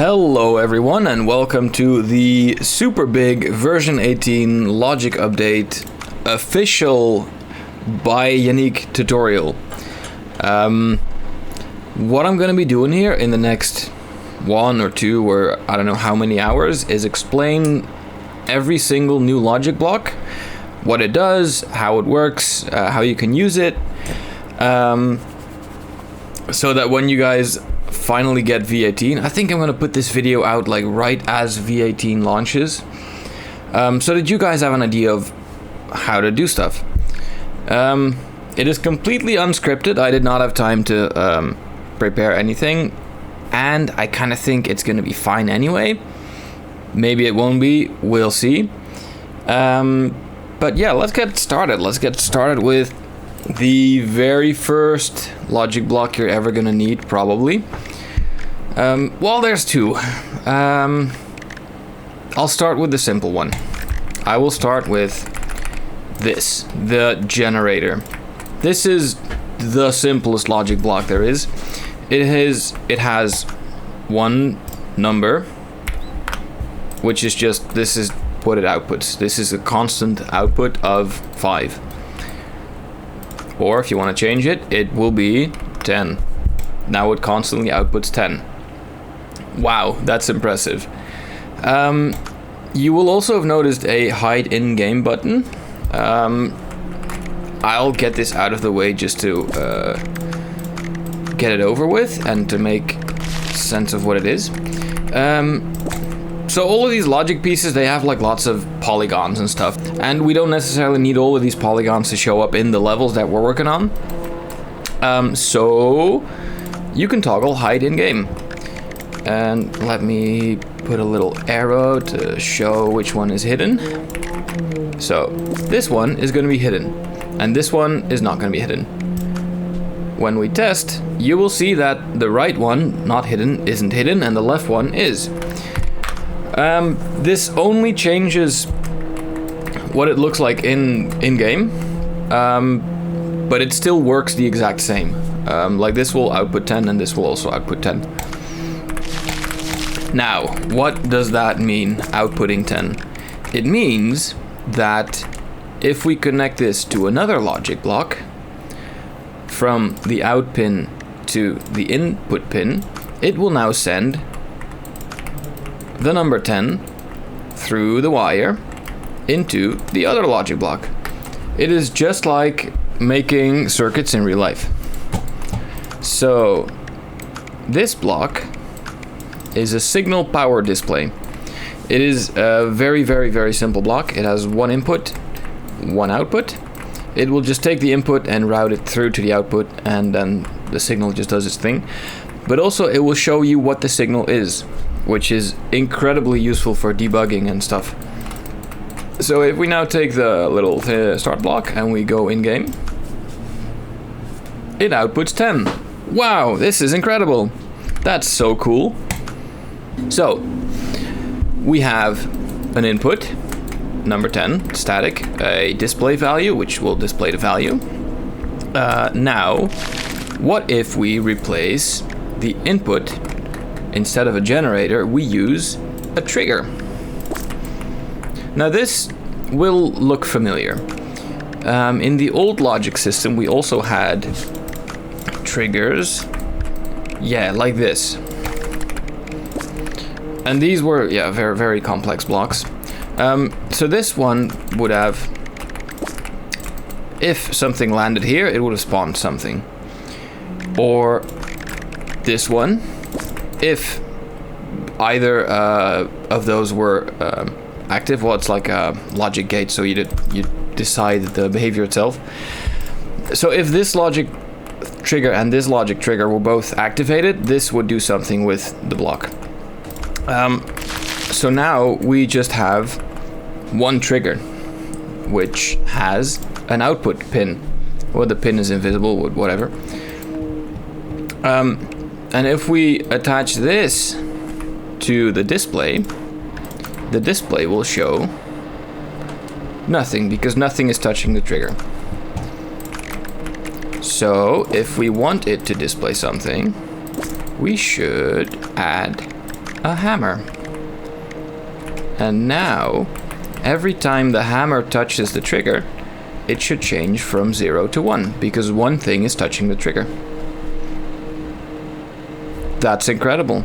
Hello everyone and welcome to the super big version 18 logic update official by Yannick tutorial. What I'm going to be doing here in the next 1 or 2 or I don't know how many hours is explain every single new logic block, what it does, how it works, how you can use it, so that when you guys finally get v18, I think I'm gonna put this video out like right as v18 launches, so that you guys have an idea of how to do stuff. It is completely unscripted. I did not have time to prepare anything, and I kind of think it's gonna be fine anyway. Maybe it won't be, we'll see. But yeah, let's get started. Let's get started with the very first logic block you're ever gonna need, probably. Well, there's 2. I'll start with the simple one. I will start with this, the generator. This is the simplest logic block there is. It has one number, which is just, this is what it outputs. This is a constant output of 5. Or if you want to change it, it will be 10. Now it constantly outputs 10. Wow, that's impressive. You will also have noticed a hide in-game button. I'll get this out of the way just to get it over with and to make sense of what it is. So all of these logic pieces, they have like lots of polygons and stuff, and we don't necessarily need all of these polygons to show up in the levels that we're working on. So you can toggle hide in game, and let me put a little arrow to show which one is hidden. So this one is going to be hidden, and this one is not going to be hidden. When we test, you will see that the right one, not hidden, isn't hidden, and the left one is. This only changes what it looks like in game, but it still works the exact same. Like this will output 10 and this will also output 10. Now, what does that mean, outputting 10? It means that if we connect this to another logic block, from the out pin to the input pin, it will now send the number 10 through the wire into the other logic block. It is just like making circuits in real life. So this block is a signal power display. It is a very, very, very simple block. It has one input, one output. It will just take the input and route it through to the output, and then the signal just does its thing. But also it will show you what the signal is, which is incredibly useful for debugging and stuff. So if we now take the little start block and we go in game, it outputs 10. Wow, this is incredible. That's so cool. So we have an input, number 10, static, a display value, which will display the value. Now, what if we replace the input? Instead of a generator, we use a trigger. Now this will look familiar. In the old logic system, we also had triggers, yeah, like this. And these were, yeah, very, very complex blocks. So this one would have, if something landed here, it would have spawned something. Or this one, if either of those were active, well, it's like a logic gate, so you decide the behavior itself. So if this logic trigger and this logic trigger were both activated, this would do something with the block. So now we just have one trigger, which has an output pin. Well, the pin is invisible, whatever. And if we attach this to the display will show nothing, because nothing is touching the trigger. So if we want it to display something, we should add a hammer. And now, every time the hammer touches the trigger, it should change from 0 to 1, because one thing is touching the trigger. That's incredible.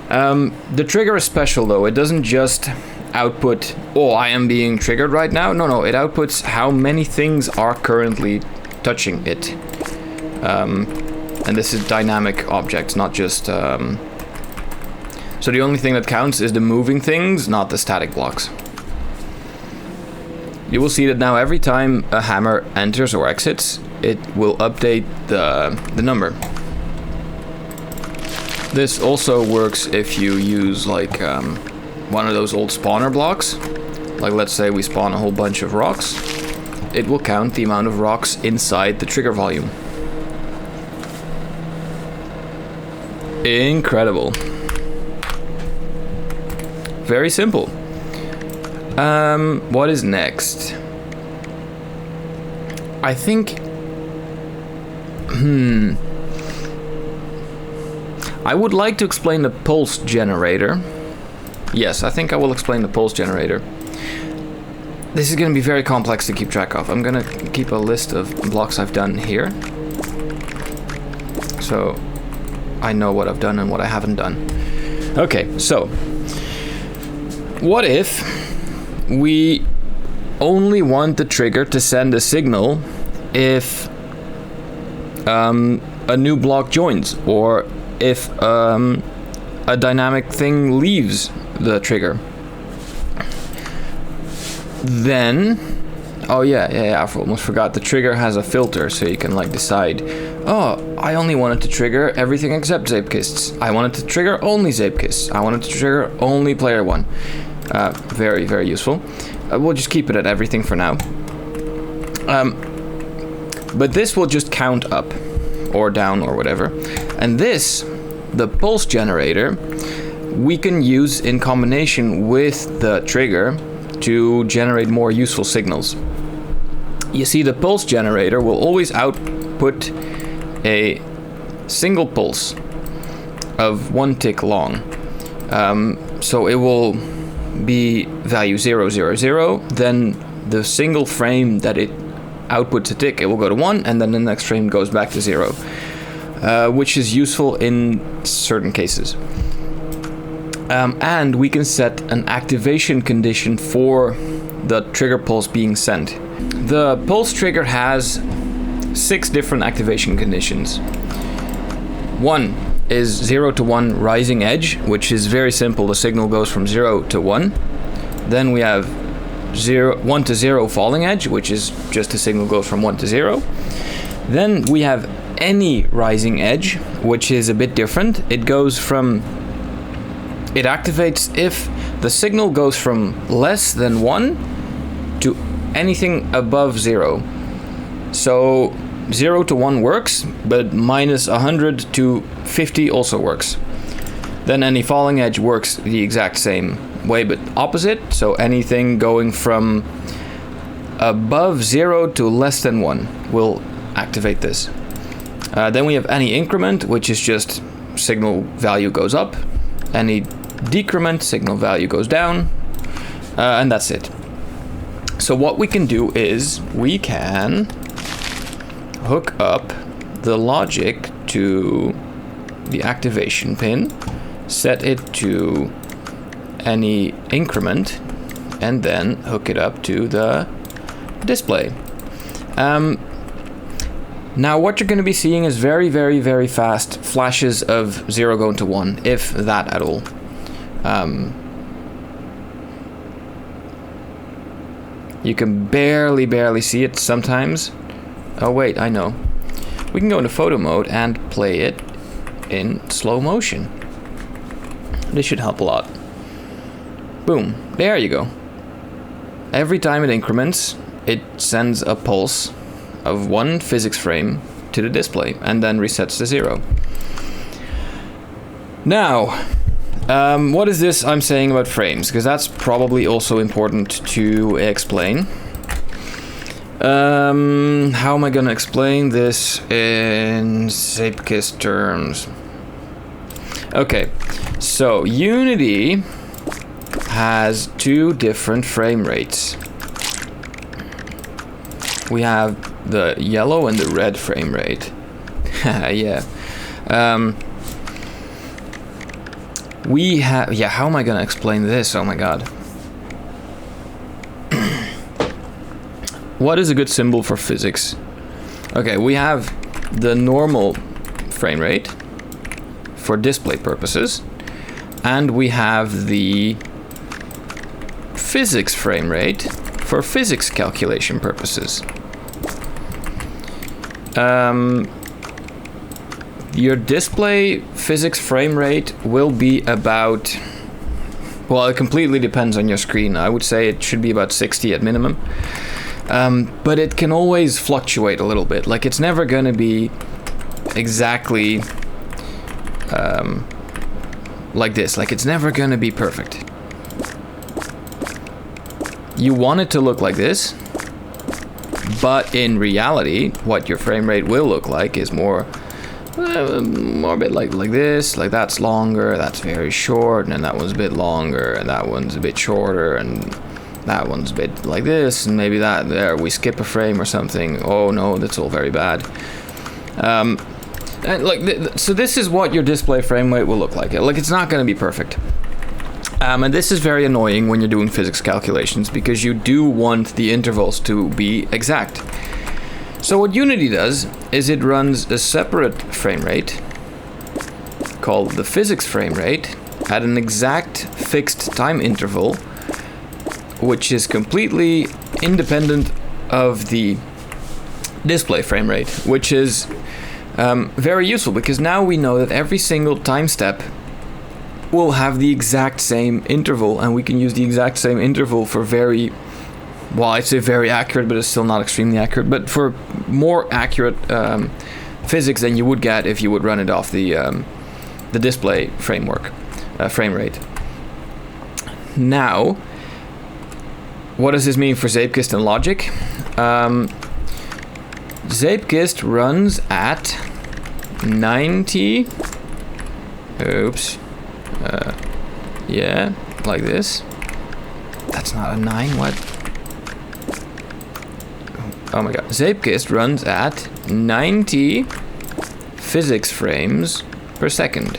The trigger is special though. It doesn't just output, oh, I am being triggered right now. No, it outputs how many things are currently touching it. And this is dynamic objects, not just... So the only thing that counts is the moving things, not the static blocks. You will see that now every time a hammer enters or exits, it will update the number. This also works if you use like one of those old spawner blocks. Like let's say we spawn a whole bunch of rocks. It will count the amount of rocks inside the trigger volume. Incredible. Very simple. What is next? I think... I would like to explain the pulse generator. Yes, I think I will explain the pulse generator. This is going to be very complex to keep track of. I'm going to keep a list of blocks I've done here, so I know what I've done and what I haven't done. Okay, so what if we only want the trigger to send a signal if a new block joins, or if a dynamic thing leaves the trigger? Then, oh yeah, I almost forgot, the trigger has a filter, so you can like decide, oh, I only wanted to trigger everything except Zeepkists. I wanted to trigger only Zeepkists. I wanted to trigger only player 1. Very, very useful. We'll just keep it at everything for now. But this will just count up or down or whatever. And this, the pulse generator, we can use in combination with the trigger to generate more useful signals. You see, the pulse generator will always output a single pulse of 1 tick long. So it will be value 0, 0, 0, then the single frame that it outputs a tick, it will go to 1, and then the next frame goes back to 0, which is useful in certain cases. And we can set an activation condition for the trigger pulse being sent. The pulse trigger has 6 different activation conditions. 1 is 0 to 1 rising edge, which is very simple. The signal goes from 0 to 1. Then we have 1 to 0 falling edge, which is just the signal goes from 1 to 0. Then we have any rising edge, which is a bit different. It activates if the signal goes from less than 1 to anything above 0. So 0 to 1 works, but minus 100 to 50 also works. Then any falling edge works the exact same way, but opposite. So anything going from above 0 to less than 1 will activate this. Then we have any increment, which is just signal value goes up. Any decrement, signal value goes down. And that's it. So what we can do is we can hook up the logic to the activation pin, set it to any increment, and then hook it up to the display. Now what you're going to be seeing is very, very, very fast flashes of 0 going to 1, if that at all. You can barely see it sometimes. Oh wait, I know. We can go into photo mode and play it in slow motion. This should help a lot. Boom, there you go. Every time it increments, it sends a pulse of 1 physics frame to the display and then resets to 0. Now, what is this I'm saying about frames? Because that's probably also important to explain. How am I gonna explain this in Zeepkist terms? Okay, so Unity has two different frame rates. We have the yellow and the red frame rate. Yeah. We have, yeah, how am I gonna explain this? Oh my god. What is a good symbol for physics? Okay, we have the normal frame rate for display purposes, and we have the physics frame rate for physics calculation purposes. Your display physics frame rate will be about, well, it completely depends on your screen. I would say it should be about 60 at minimum. But it can always fluctuate a little bit. Like, it's never going to be exactly like this. Like, it's never going to be perfect. You want it to look like this, but in reality, what your frame rate will look like is more a bit like this. Like, that's longer, that's very short, and then that one's a bit longer, and that one's a bit shorter, and that one's a bit like this, and maybe that there we skip a frame or something. Oh no, that's all very bad. And like so this is what your display frame rate will look like. Like, it's not going to be perfect. And this is very annoying when you're doing physics calculations, because you do want the intervals to be exact. So what Unity does is it runs a separate frame rate called the physics frame rate at an exact fixed time interval, which is completely independent of the display frame rate, which is very useful, because now we know that every single time step will have the exact same interval, and we can use the exact same interval for very, well, I'd say very accurate, but it's still not extremely accurate, but for more accurate physics than you would get if you would run it off the display frame rate. Now, what does this mean for Zeepkist and Logic? Zeepkist runs at 90. Oops. Yeah, like this. That's not a 9. What? Oh my god. Zeepkist runs at 90 physics frames per second.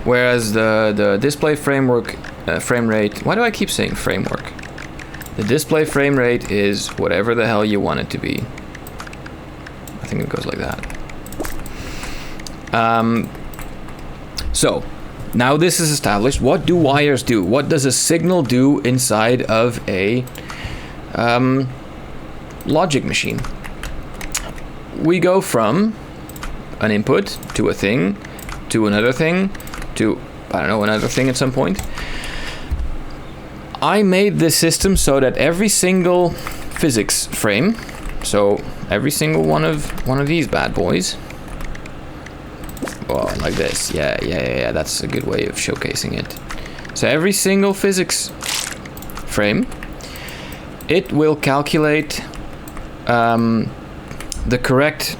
Whereas the display frame rate, why do I keep saying framework? The display frame rate is whatever the hell you want it to be. I think it goes like that. So now this is established. What do wires do? What does a signal do inside of a logic machine? We go from an input to a thing, to another thing, to, I don't know, another thing at some point. I made this system so that every single physics frame, so every single one of these bad boys, well, like this, yeah, that's a good way of showcasing it. So every single physics frame, it will calculate the correct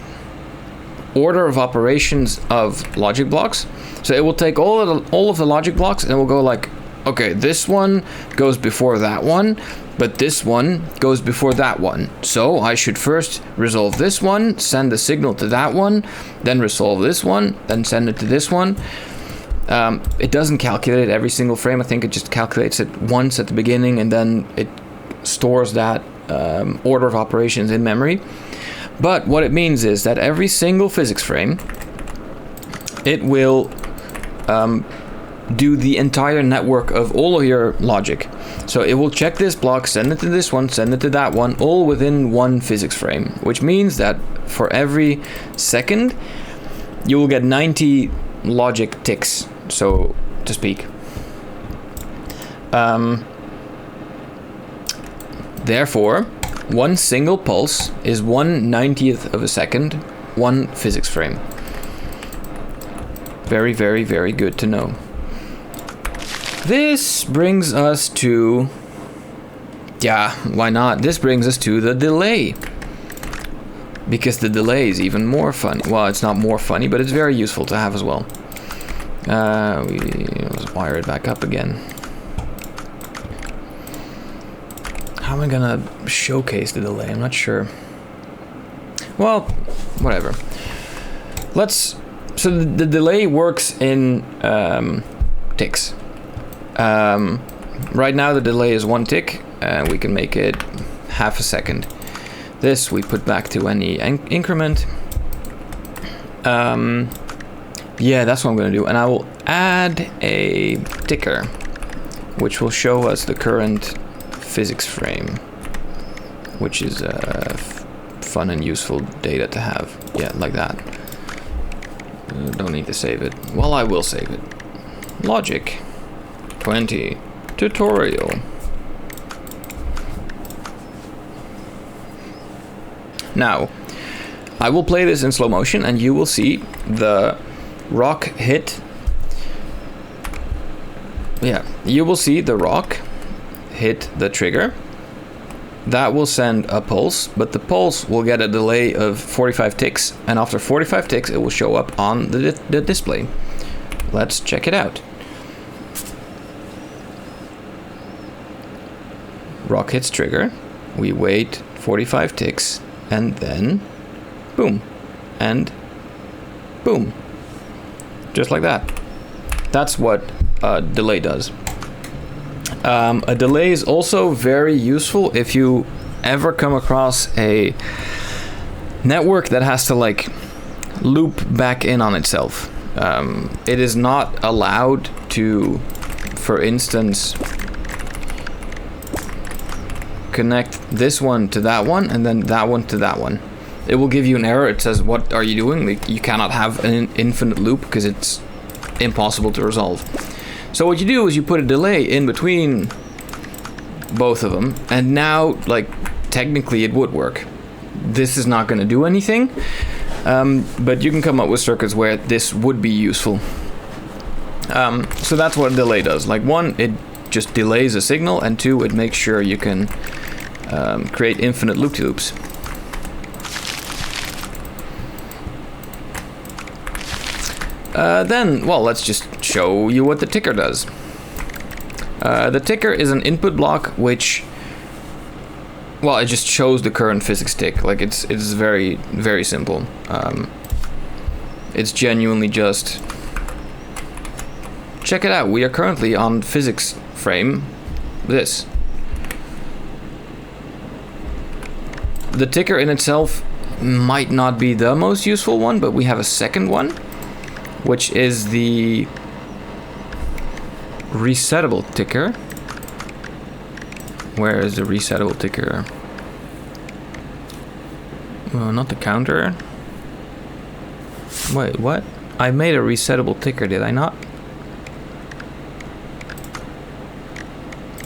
order of operations of logic blocks. So it will take all of the logic blocks, and it will go like, okay, this one goes before that one, but this one goes before that one. So I should first resolve this one, send the signal to that one, then resolve this one, then send it to this one. It doesn't calculate every single frame. I think it just calculates it once at the beginning, and then it stores that order of operations in memory. But what it means is that every single physics frame, it will do the entire network of all of your logic. So it will check this block, send it to this one, send it to that one, all within one physics frame, which means that for every second, you will get 90 logic ticks, so to speak. Therefore, one single pulse is 1/90th of a second, one physics frame. Very, very, very good to know. This brings us to, yeah, why not? This brings us to the delay. because the delay is even more funny. Well, it's not more funny, but it's very useful to have as well. Let's wire it back up again. How am I gonna showcase the delay? I'm not sure. Well, whatever. So the delay works in ticks. Right now the delay is 1 tick, and we can make it half a second. This we put back to any increment. Yeah, that's what I'm gonna do. And I will add a ticker, which will show us the current physics frame, which is fun and useful data to have. Yeah, like that. Don't need to save it. Well, I will save it. Logic 20 tutorial. Now, I will play this in slow motion and you will see the rock hit. Yeah, you will see the rock hit the trigger. That will send a pulse, but the pulse will get a delay of 45 ticks, and after 45 ticks it will show up on the display. Let's check it out. Rock hits trigger, we wait 45 ticks, and then boom, and boom. Just like that. That's what a delay does. A delay is also very useful if you ever come across a network that has to like loop back in on itself. It is not allowed to, for instance, connect this one to that one and then that one to that one. It will give you an error. It says, what are you doing? Like, you cannot have an infinite loop because it's impossible to resolve. So what you do is you put a delay in between both of them, and now, like, technically it would work. This is not going to do anything, but you can come up with circuits where this would be useful. So that's what a delay does. Like, 1, it just delays a signal, and 2, it makes sure you can create infinite loop-de-loops. Then, well, let's just show you what the ticker does. The ticker is an input block which, well, it just shows the current physics tick. Like, it's very, very simple. It's genuinely just, check it out, we are currently on physics frame this. The ticker in itself might not be the most useful one, but we have a second one, which is the resettable ticker. Where is the resettable ticker? Well, not the counter. Wait, what? I made a resettable ticker, did I not?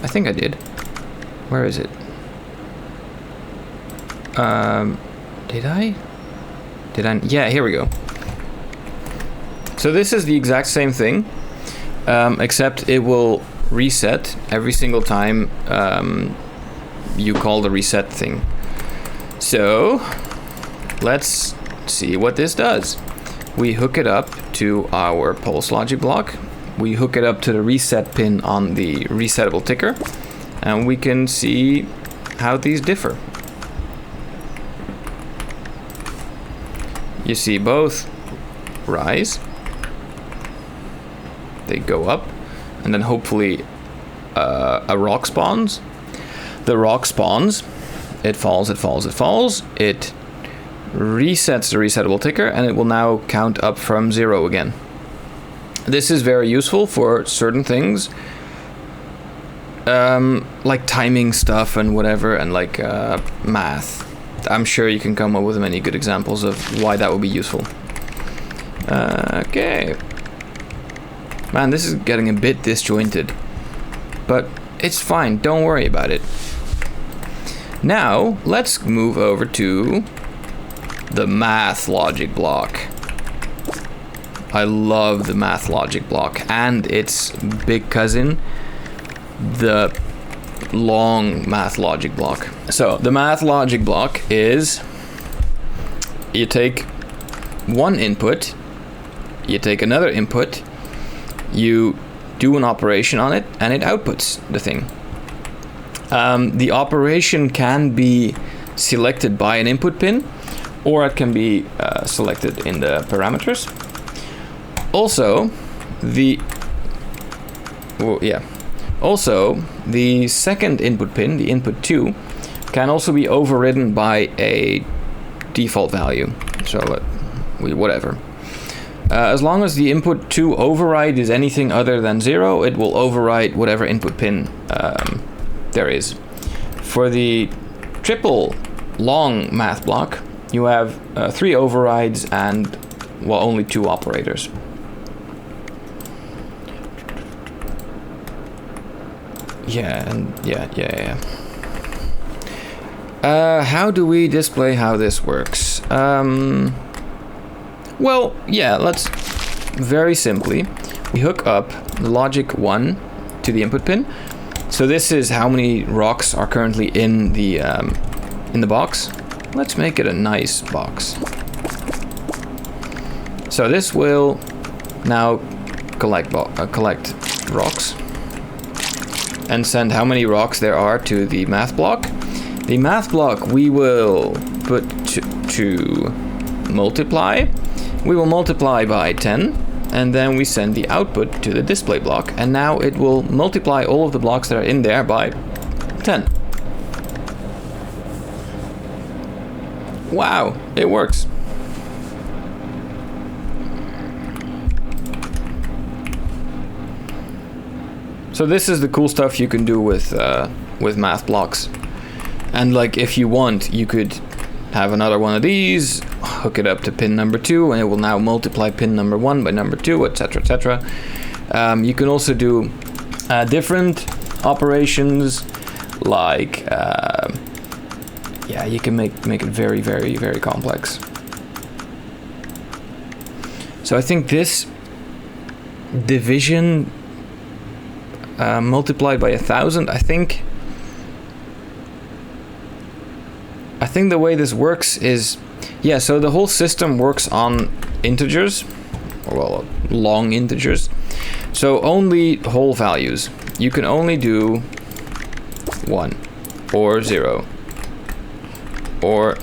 I think I did. Where is it? Did I? Yeah, here we go. So this is the exact same thing, except it will reset every single time you call the reset thing. So let's see what this does. We hook it up to our pulse logic block. We hook it up to the reset pin on the resettable ticker, and we can see how these differ. You see both rise. They go up, and then hopefully a rock spawns. The rock spawns, it falls, it falls, it falls. It resets the resettable ticker, and it will now count up from 0 again. This is very useful for certain things, like timing stuff and whatever, and like math. I'm sure you can come up with many good examples of why that would be useful. Okay. Man, this is getting a bit disjointed, but it's fine, don't worry about it. Now, let's move over to the math logic block. I love the math logic block and its big cousin, the long math logic block. So, the math logic block is you take one input, you take another input, you do an operation on it, and it outputs the thing. The operation can be selected by an input pin, or it can be selected in the parameters. Also, the second input pin, the input 2, can also be overridden by a default value. So whatever. As long as the input 2 override is anything other than 0, it will override whatever input pin there is. For the triple long math block, you have 3 overrides and, well, only 2 operators. How do we display how this works? Well, yeah, let's very simply, we hook up logic 1 to the input pin. So this is how many rocks are currently in the box. Let's make it a nice box. So this will now collect rocks and send how many rocks there are to the math block. The math block we will put to multiply. We will multiply by 10, and then we send the output to the display block, and now it will multiply all of the blocks that are in there by 10. Wow, it works. So this is the cool stuff you can do with math blocks. And like, if you want, you could have another one of these, hook it up to pin number 2, and it will now multiply pin number 1 by number 2, etc., etc. You can also do different operations, like you can make it very, very, very complex. So I think this division multiplied by 1,000, I think the way this works is, so the whole system works on integers, or well, long integers. So only whole values. You can only do 1 or 0 or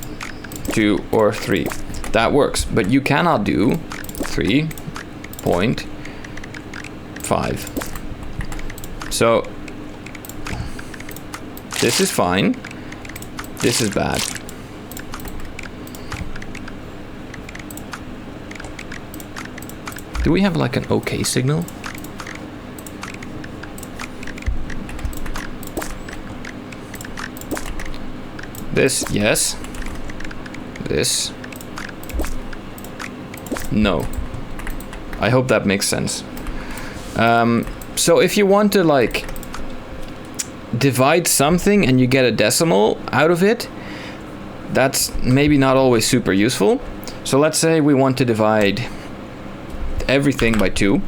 2 or 3. That works, but you cannot do 3.5. So this is fine. This is bad. Do we have like an OK signal? This, yes. This, no. I hope that makes sense. So if you want to like divide something and you get a decimal out of it, that's maybe not always super useful. So let's say we want to divide everything by 2.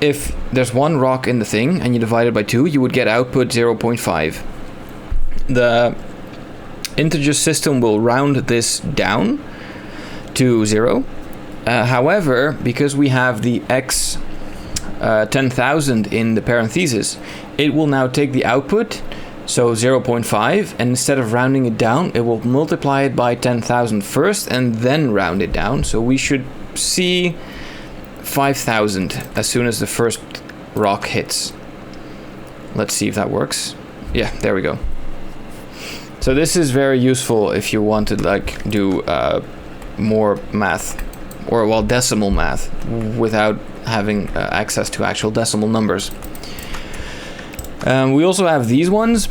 If there's one rock in the thing and you divide it by 2, you would get output 0.5. The integer system will round this down to 0. However, because we have the x 10,000 in the parentheses, it will now take the output, so 0.5, and instead of rounding it down, it will multiply it by 10,000 first and then round it down. So we should see 5,000 as soon as the first rock hits. Let's see if that works. Yeah, there we go. So this is very useful if you want to like do more math, or well, decimal math, without having access to actual decimal numbers. We also have these ones,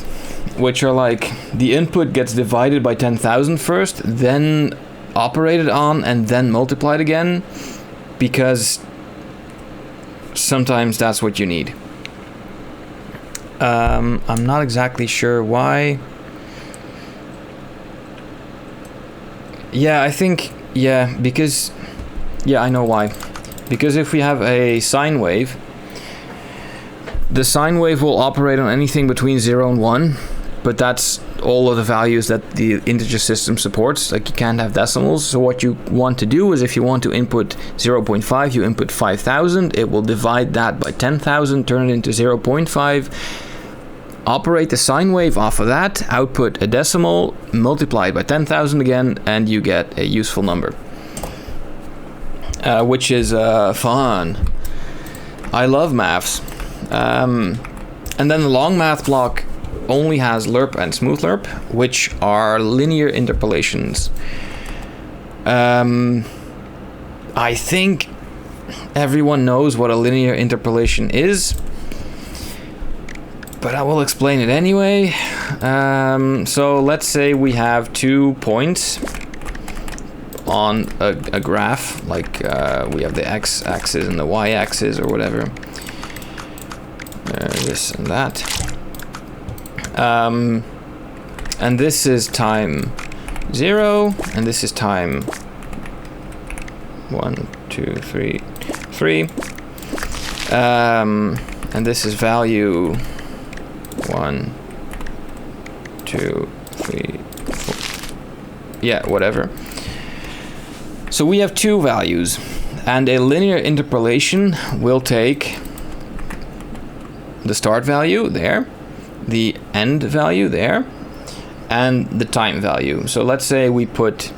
which are like the input gets divided by 10,000 first, then operated on, and then multiplied again, because sometimes that's what you need. I'm not exactly sure why. Yeah, I think, because, I know why. Because if we have a sine wave, the sine wave will operate on anything between 0 and 1, but that's all of the values that the integer system supports. Like, you can't have decimals. So what you want to do is, if you want to input 0.5, you input 5,000. It will divide that by 10,000, turn it into 0.5, operate the sine wave off of that, output a decimal, multiply it by 10,000 again, and you get a useful number. Which is fun. I love maths. And then the long math block only has Lerp and smooth Lerp, which are linear interpolations. I think everyone knows what a linear interpolation is, but I will explain it anyway. So let's say we have 2 points on a graph, like we have the x-axis and the y-axis or whatever. This and that. And this is time 0, and this is time 1, 2, 3, 3. And this is value 1, 2, 3, 4. Yeah, whatever. So we have 2 values, and a linear interpolation will take the start value there, the end value there, and the time value. So let's say we put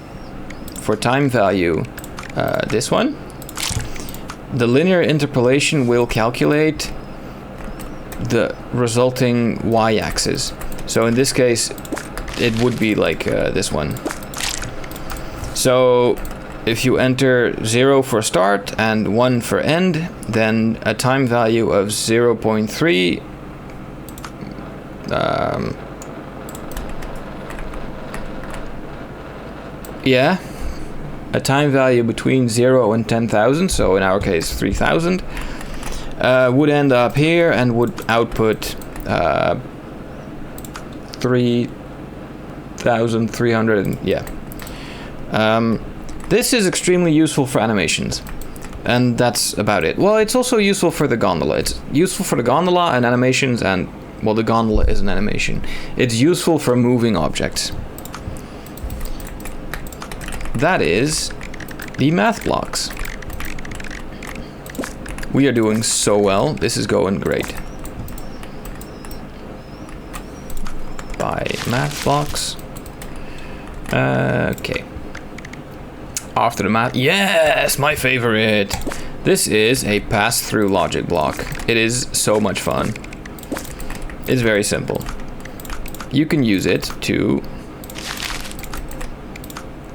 for time value this one. The linear interpolation will calculate the resulting y-axis. So in this case, it would be like this one. So if you enter 0 for start and 1 for end, then a time value of 0.3 yeah, a time value between 0 and 10,000, so in our case 3,000, would end up here and would output 3,300, yeah. This is extremely useful for animations, and that's about it. Well, it's also useful for the gondola. It's useful for the gondola and animations, and, well, the gondola is an animation. It's useful for moving objects. That is the math blocks. We are doing so well. This is going great. By math blocks. Okay. After the math, yes, my favorite. This is a pass-through logic block. It is so much fun. It's very simple. You can use it to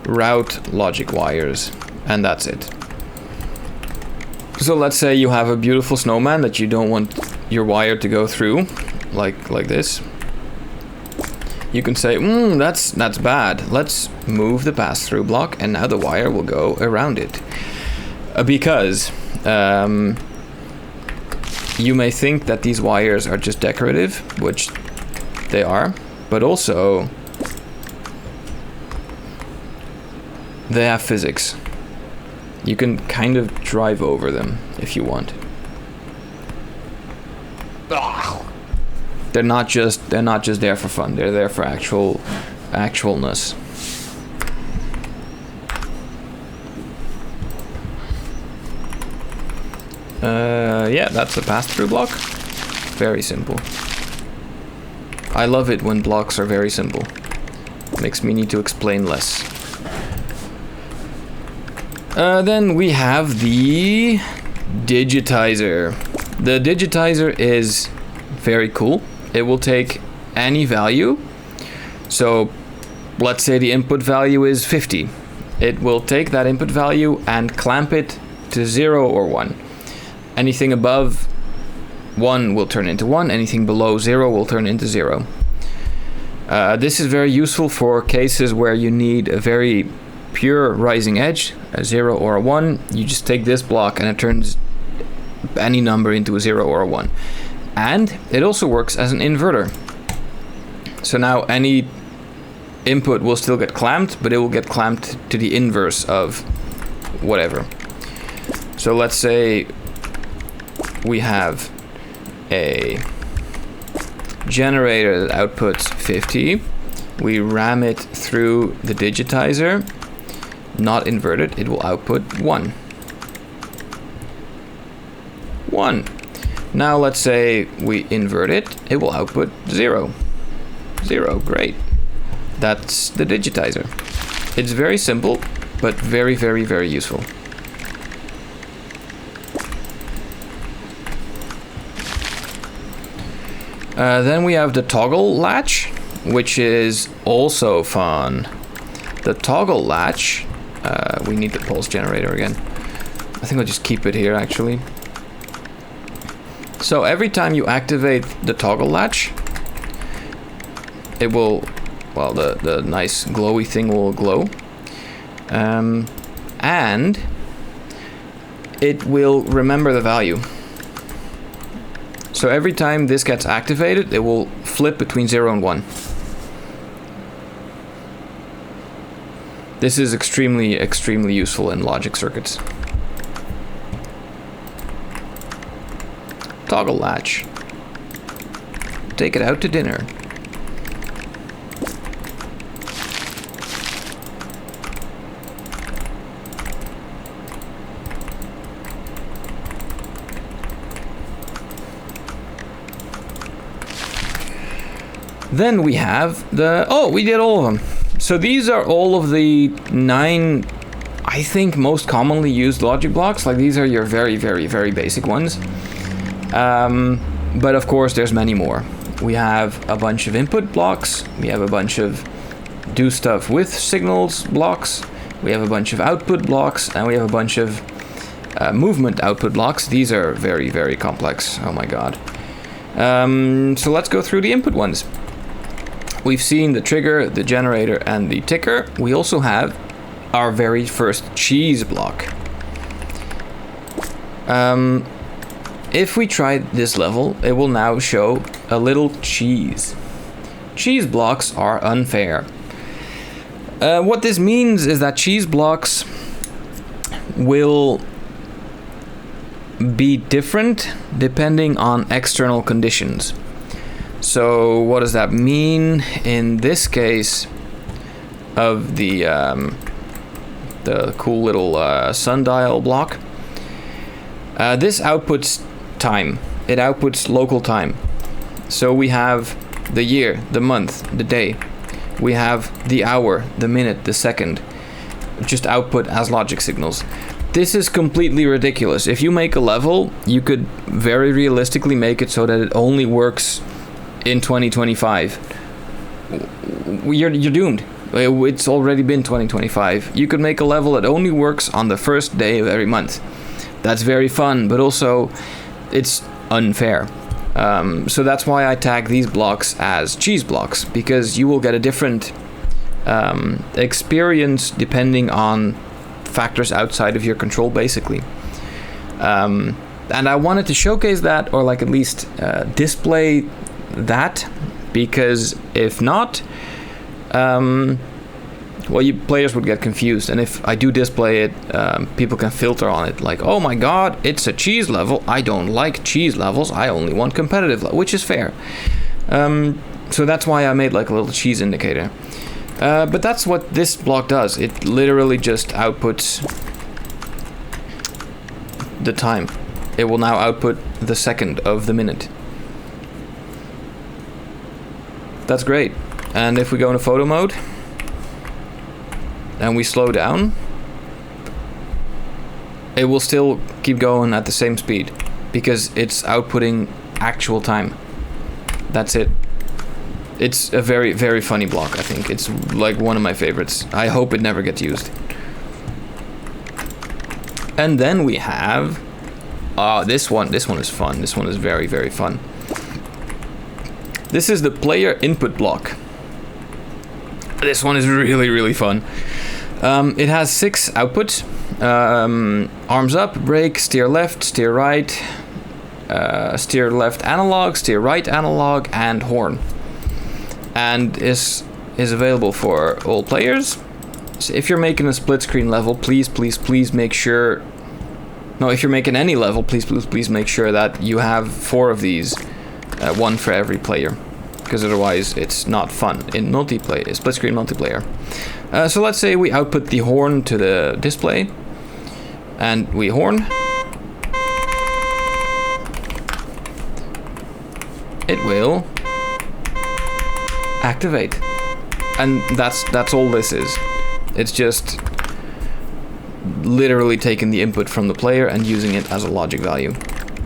route logic wires, and that's it. So let's say you have a beautiful snowman that you don't want your wire to go through, like this. You can say, that's bad. Let's move the pass-through block, and now the wire will go around it. Because you may think that these wires are just decorative, which they are, but also they have physics. You can kind of drive over them if you want. They're not just there for fun. They're there for actualness. Yeah, that's the pass-through block. Very simple. I love it when blocks are very simple. Makes me need to explain less. Then we have the Digitizer. The Digitizer is very cool. It will take any value. So let's say the input value is 50. It will take that input value and clamp it to 0 or 1. Anything above 1 will turn into 1. Anything below 0 will turn into 0. This is very useful for cases where you need a very pure rising edge, a 0 or a 1. You just take this block and it turns any number into a 0 or a 1. And it also works as an inverter. So now any input will still get clamped, but it will get clamped to the inverse of whatever. So let's say we have a generator that outputs 50, we ram it through the digitizer, not inverted, it will output 1. 1. Now let's say we invert it, it will output 0. 0, great. That's the digitizer. It's very simple, but very, very, very useful. Then we have the toggle latch, which is also fun. The toggle latch, we need the pulse generator again. I think I'll just keep it here actually. So every time you activate the toggle latch, it will, well, the nice glowy thing will glow. And it will remember the value. So every time this gets activated, it will flip between 0 and 1. This is extremely, extremely useful in logic circuits. Toggle latch. Take it out to dinner. Then we have the, oh, we did all of them. So these are all of the 9, I think, most commonly used logic blocks. Like these are your very, very, very basic ones. But of course, there's many more. We have a bunch of input blocks. We have a bunch of do stuff with signals blocks. We have a bunch of output blocks, and we have a bunch of movement output blocks. These are very, very complex. Oh my god. So let's go through the input ones. We've seen the trigger, the generator, and the ticker. We also have our very first cheese block. If we try this level, it will now show a little cheese. Cheese blocks are unfair. What this means is that cheese blocks will be different depending on external conditions. So what does that mean in this case of the cool little sundial block? This outputs time. It outputs local time. So we have the year, the month, the day. We have the hour, the minute, the second, just output as logic signals. This is completely ridiculous. If you make a level, you could very realistically make it so that it only works in 2025. You're doomed. It's already been 2025. You could make a level that only works on the first day of every month. That's very fun, but also it's unfair. So that's why I tag these blocks as cheese blocks, because you will get a different experience depending on factors outside of your control, basically. And I wanted to showcase that, or like at least display that, because if not, well, you players would get confused, and if I do display it, people can filter on it, like, oh my god, it's a cheese level, I don't like cheese levels, I only want competitive level, which is fair. So that's why I made like a little cheese indicator. But that's what this block does. It literally just outputs the time. It will now output the second of the minute. That's great. And if we go into photo mode and we slow down, it will still keep going at the same speed because it's outputting actual time. That's it. It's a very, very funny block, I think. It's like one of my favorites. I hope it never gets used. And then we have this one is fun. This one is very, very fun. This is the player input block. This one is really, really fun. It has 6 outputs. Arms up, brake, steer left, steer right, steer left analog, steer right analog, and horn. And is available for all players. So if you're making a split screen level, please make sure... No, if you're making any level, please make sure that you have 4 of these. 1 for every player. because otherwise it's not fun in split screen multiplayer. So let's say we output the horn to the display, and we horn. It will activate, and that's all this is. It's just literally taking the input from the player and using it as a logic value.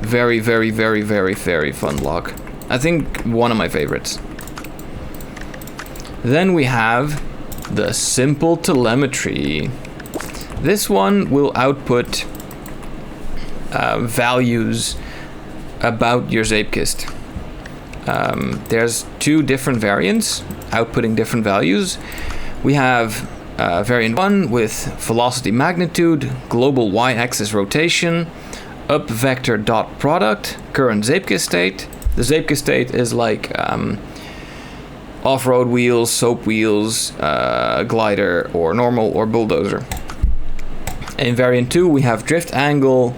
Very, very, very, very, very fun block. I think one of my favorites. Then we have the simple telemetry. This one will output values about your Zeepkist. There's two different variants outputting different values. We have variant 1 with velocity magnitude, global y-axis rotation, up vector dot product, current Zeepkist state. The Zeepkist state is like off-road wheels, soap wheels, glider, or normal or bulldozer. In variant 2 we have drift angle,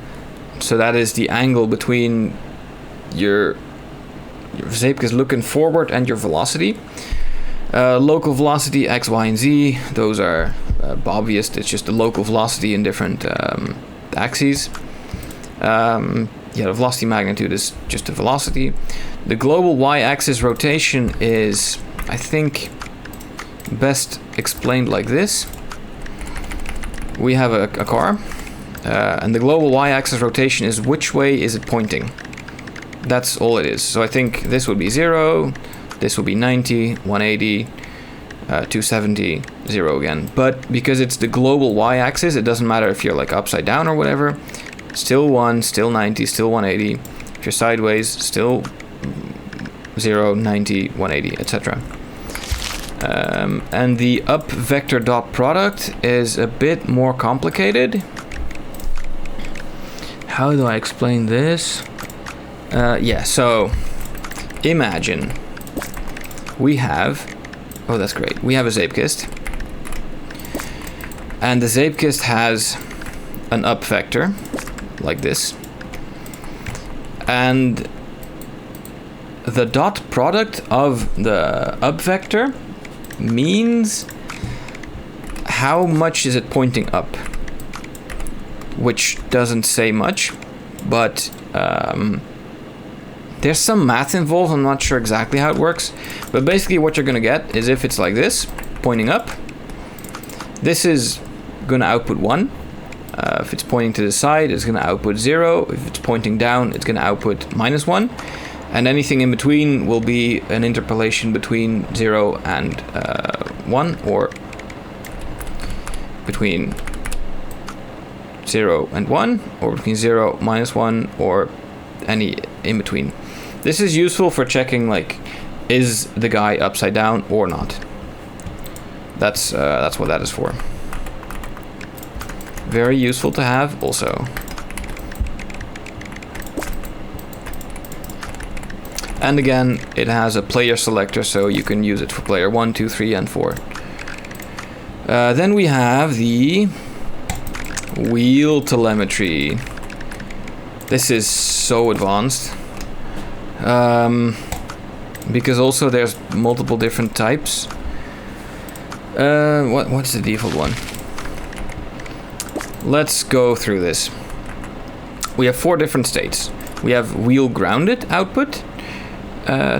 so that is the angle between your Zeepkist looking forward and your velocity. Local velocity X, Y, and Z, those are obvious. It's just the local velocity in different axes. The velocity magnitude is just the velocity. The global y-axis rotation is, I think, best explained like this. We have a car, and the global y-axis rotation is which way is it pointing. That's all it is. So I think this would be 0, this would be 90, 180, 270, 0 again. But because it's the global y-axis, it doesn't matter if you're like upside down or whatever. Still 1, still 90, still 180. If you're sideways, still 0, 90, 180, etc. And the up vector dot product is a bit more complicated. How do I explain this? So imagine we have, oh that's great, we have a Zeepkist, and the Zeepkist has an up vector like this, and the dot product of the up vector means how much is it pointing up, which doesn't say much, but there's some math involved. I'm not sure exactly how it works, but basically what you're gonna get is if it's like this, pointing up, this is gonna output 1. If it's pointing to the side, it's gonna output 0. If it's pointing down, it's gonna output -1. And anything in between will be an interpolation between 0 and 1, or between 0 and 1, or between 0, -1, or any in between. This is useful for checking, like, is the guy upside down or not. That's what that is for. Very useful to have also. And again, it has a player selector, so you can use it for player 1, 2, 3, and 4. Then we have the wheel telemetry. This is so advanced. Because also there's multiple different types. What's the default one? Let's go through this. We have 4 different states. We have wheel grounded output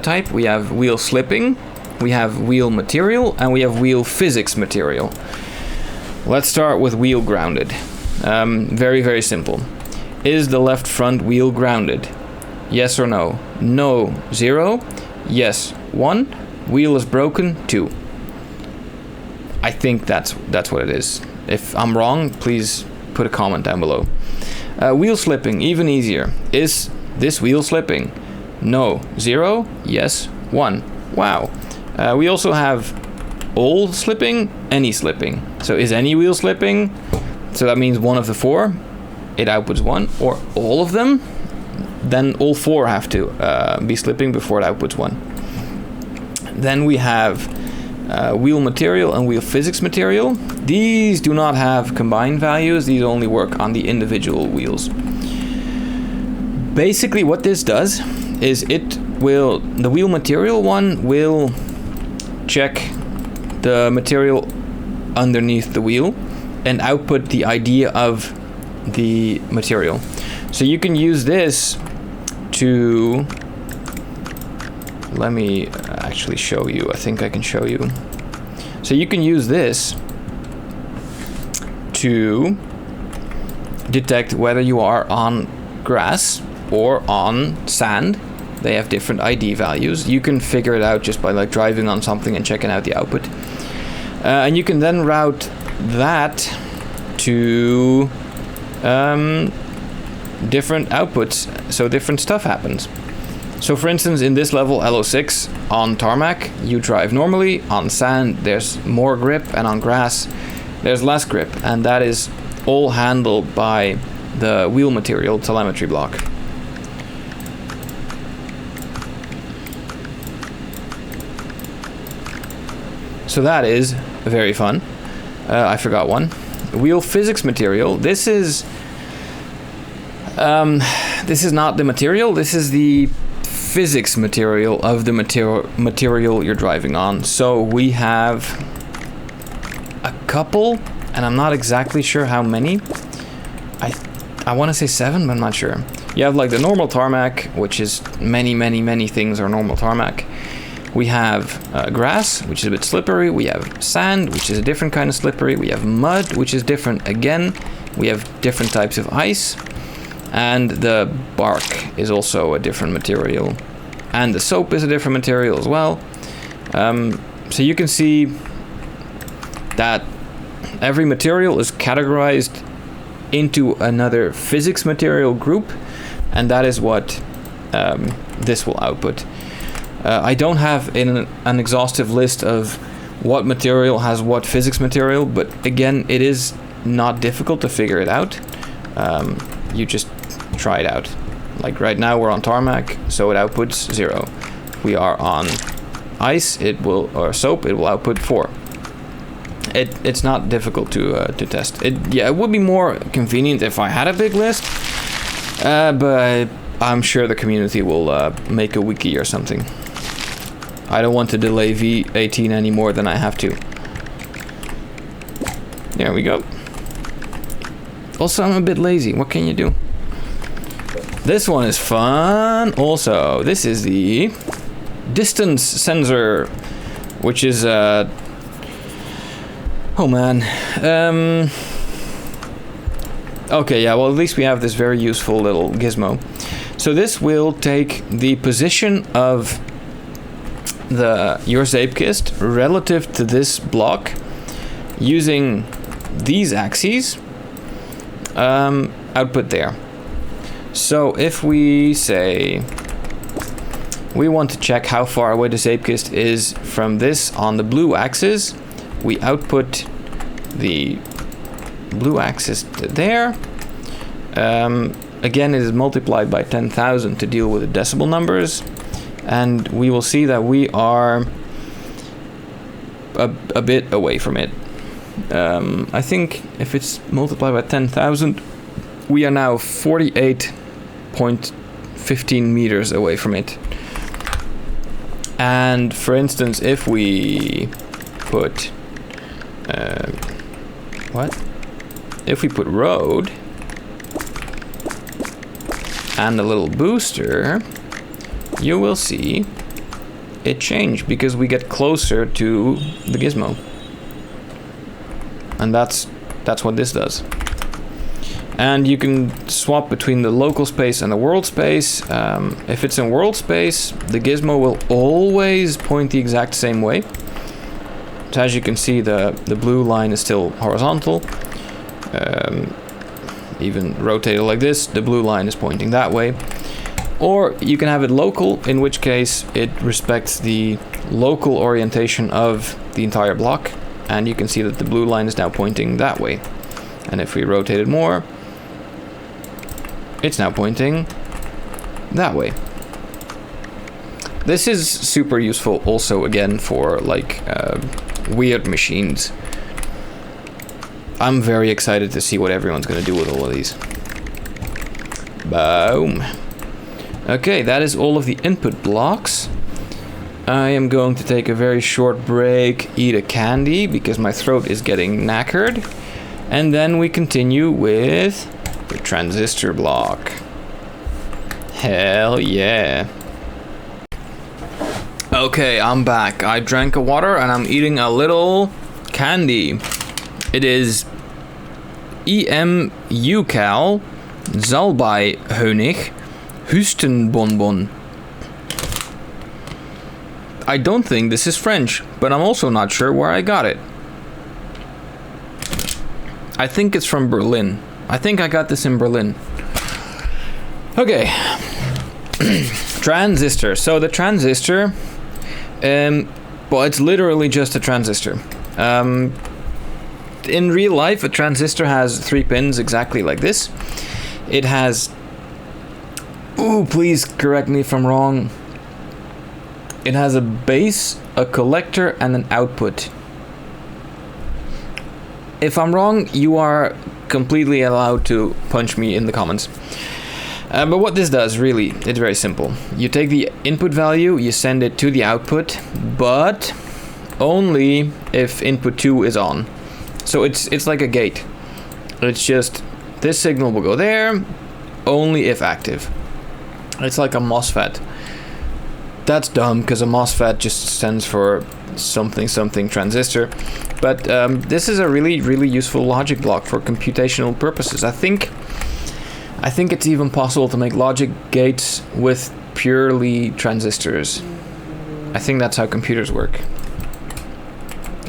type, we have wheel slipping, we have wheel material, and we have wheel physics material. Let's start with wheel grounded. Very, very simple. Is the left front wheel grounded? Yes or no? No, 0. Yes, 1. Wheel is broken, 2. I think that's what it is. If I'm wrong, please put a comment down below. Wheel slipping, even easier. Is this wheel slipping? No, 0. Yes, 1. Wow. We also have all slipping, any slipping. So is any wheel slipping? So that means one of the 4. It outputs 1. Or all of them? Then all 4 have to be slipping before it outputs 1. Then we have wheel material and wheel physics material. These do not have combined values. These only work on the individual wheels. Basically what this does is it the wheel material one will check the material underneath the wheel and output the ID of the material. So you can use this to, let me actually show you. I think I can show you. So you can use this to detect whether you are on grass or on sand. They have different ID values. You can figure it out just by like driving on something and checking out the output. And you can then route that to different outputs, so different stuff happens. So for instance, in this level, LO6, on tarmac, you drive normally. On sand, there's more grip, and on grass, there's less grip. And that is all handled by the wheel material telemetry block. So that is very fun. I forgot one. Wheel physics material. This is not the material. This is the physics material of the material you're driving on. So we have a couple, and I'm not exactly sure how many. I want to say 7, but I'm not sure. You have like the normal tarmac, which is many things are normal tarmac. We have grass, which is a bit slippery. We have sand, which is a different kind of slippery. We have mud, which is different again. We have different types of ice. And the bark is also a different material. And the soap is a different material as well. So you can see that every material is categorized into another physics material group. And that is what this will output. I don't have an exhaustive list of what material has what physics material, but again, it is not difficult to figure it out. You just try it out. Like right now we're on tarmac, so it outputs 0. If we are on ice, or soap, it will output 4. It's not difficult to test. It would be more convenient if I had a big list, but I'm sure the community will make a wiki or something. I don't want to delay v18 any more than I have to. There we go. Also, I'm a bit lazy. What can you do? This one is fun. Also, this is the distance sensor, which is oh man. Okay, yeah. Well, at least we have this very useful little gizmo. So this will take the position of your Zeepkist relative to this block using these axes. Output there. So if we say we want to check how far away the Zeepkist is from this on the blue axis, we output the blue axis to there. Again, it is multiplied by 10,000 to deal with the decimal numbers, and we will see that we are a bit away from it. I think if it's multiplied by 10,000, we are now 48.15 meters away from it. And for instance, if we put if we put road and a little booster, you will see it change because we get closer to the gizmo. And that's what this does. And you can swap between the local space and the world space. If it's in world space, the gizmo will always point the exact same way. So as you can see, the blue line is still horizontal. Even rotated like this, the blue line is pointing that way. Or you can have it local, in which case it respects the local orientation of the entire block. And you can see that the blue line is now pointing that way. And if we rotate it more, it's now pointing that way. This is super useful also, again, for like weird machines. I'm very excited to see what everyone's going to do with all of these. Boom. Okay, that is all of the input blocks. I am going to take a very short break, eat a candy, because my throat is getting knackered. And then we continue with the transistor block. Hell yeah. Okay, I'm back. I drank a water and I'm eating a little candy. It is EM-UCAL Salbei-Honig Hustenbonbon. I don't think this is French, but I'm also not sure where I got it. I think it's from Berlin. I think I got this in Berlin. Okay. Transistor. So the transistor, well, it's literally just a transistor. In real life, a transistor has 3 pins exactly like this. It has... Ooh, please correct me if I'm wrong. It has a base, a collector, and an output. If I'm wrong, you are completely allowed to punch me in the comments. But what this does, really, it's very simple. You take the input value, you send it to the output, but only if input 2 is on. So it's like a gate. It's just, this signal will go there, only if active. It's like a MOSFET. That's dumb, because a MOSFET just stands for something transistor. But this is a really useful logic block for computational purposes. I think it's even possible to make logic gates with purely transistors. I think that's how computers work.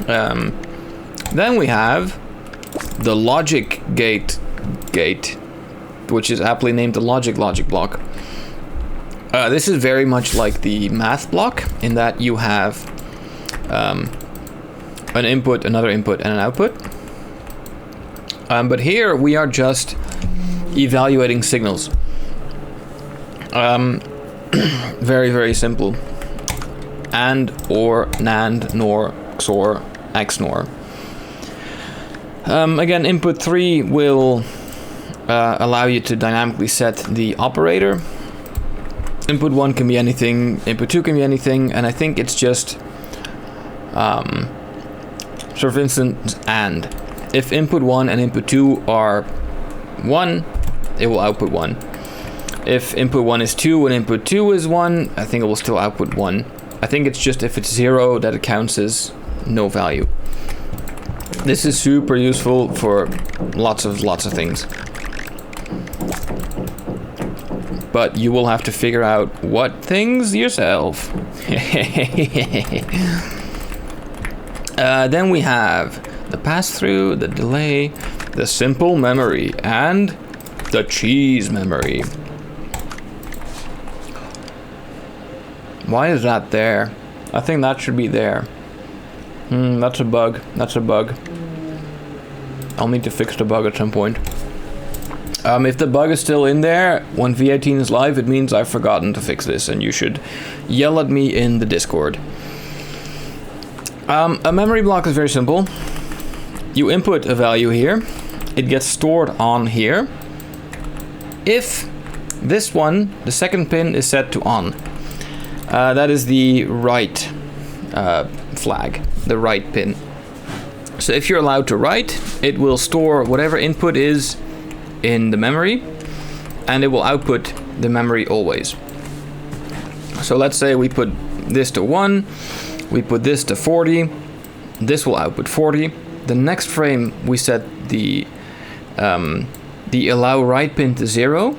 Then we have the logic gate, which is aptly named the logic block. This is very much like the math block in that you have an input, another input, and an output. But here we are just evaluating signals. Very simple. And, or, NAND, NOR, XOR, XNOR. Again, input 3 will allow you to dynamically set the operator. Input 1 can be anything, input 2 can be anything, and I think it's just so for instance, and if input 1 and input 2 are 1, it will output 1. If input 1 is 2 and input 2 is 1, I think it will still output 1. I think it's just if it's 0 that it counts as no value. This is super useful for lots of things. But you will have to figure out what things yourself. Then we have the pass-through, the delay, the simple memory, and the cheese memory. Why is that there? I think that should be there. That's a bug. That's a bug. I'll need to fix the bug at some point. If the bug is still in there when v18 is live, it means I've forgotten to fix this, and you should yell at me in the Discord. A memory block is very simple. You input a value here, it gets stored on here. If this one, the second pin, is set to on, that is the write flag, the write pin. So if you're allowed to write, it will store whatever input is in the memory, and it will output the memory always. So let's say we put this to 1, we put this to 40, this will output 40. The next frame we set the allow write pin to 0.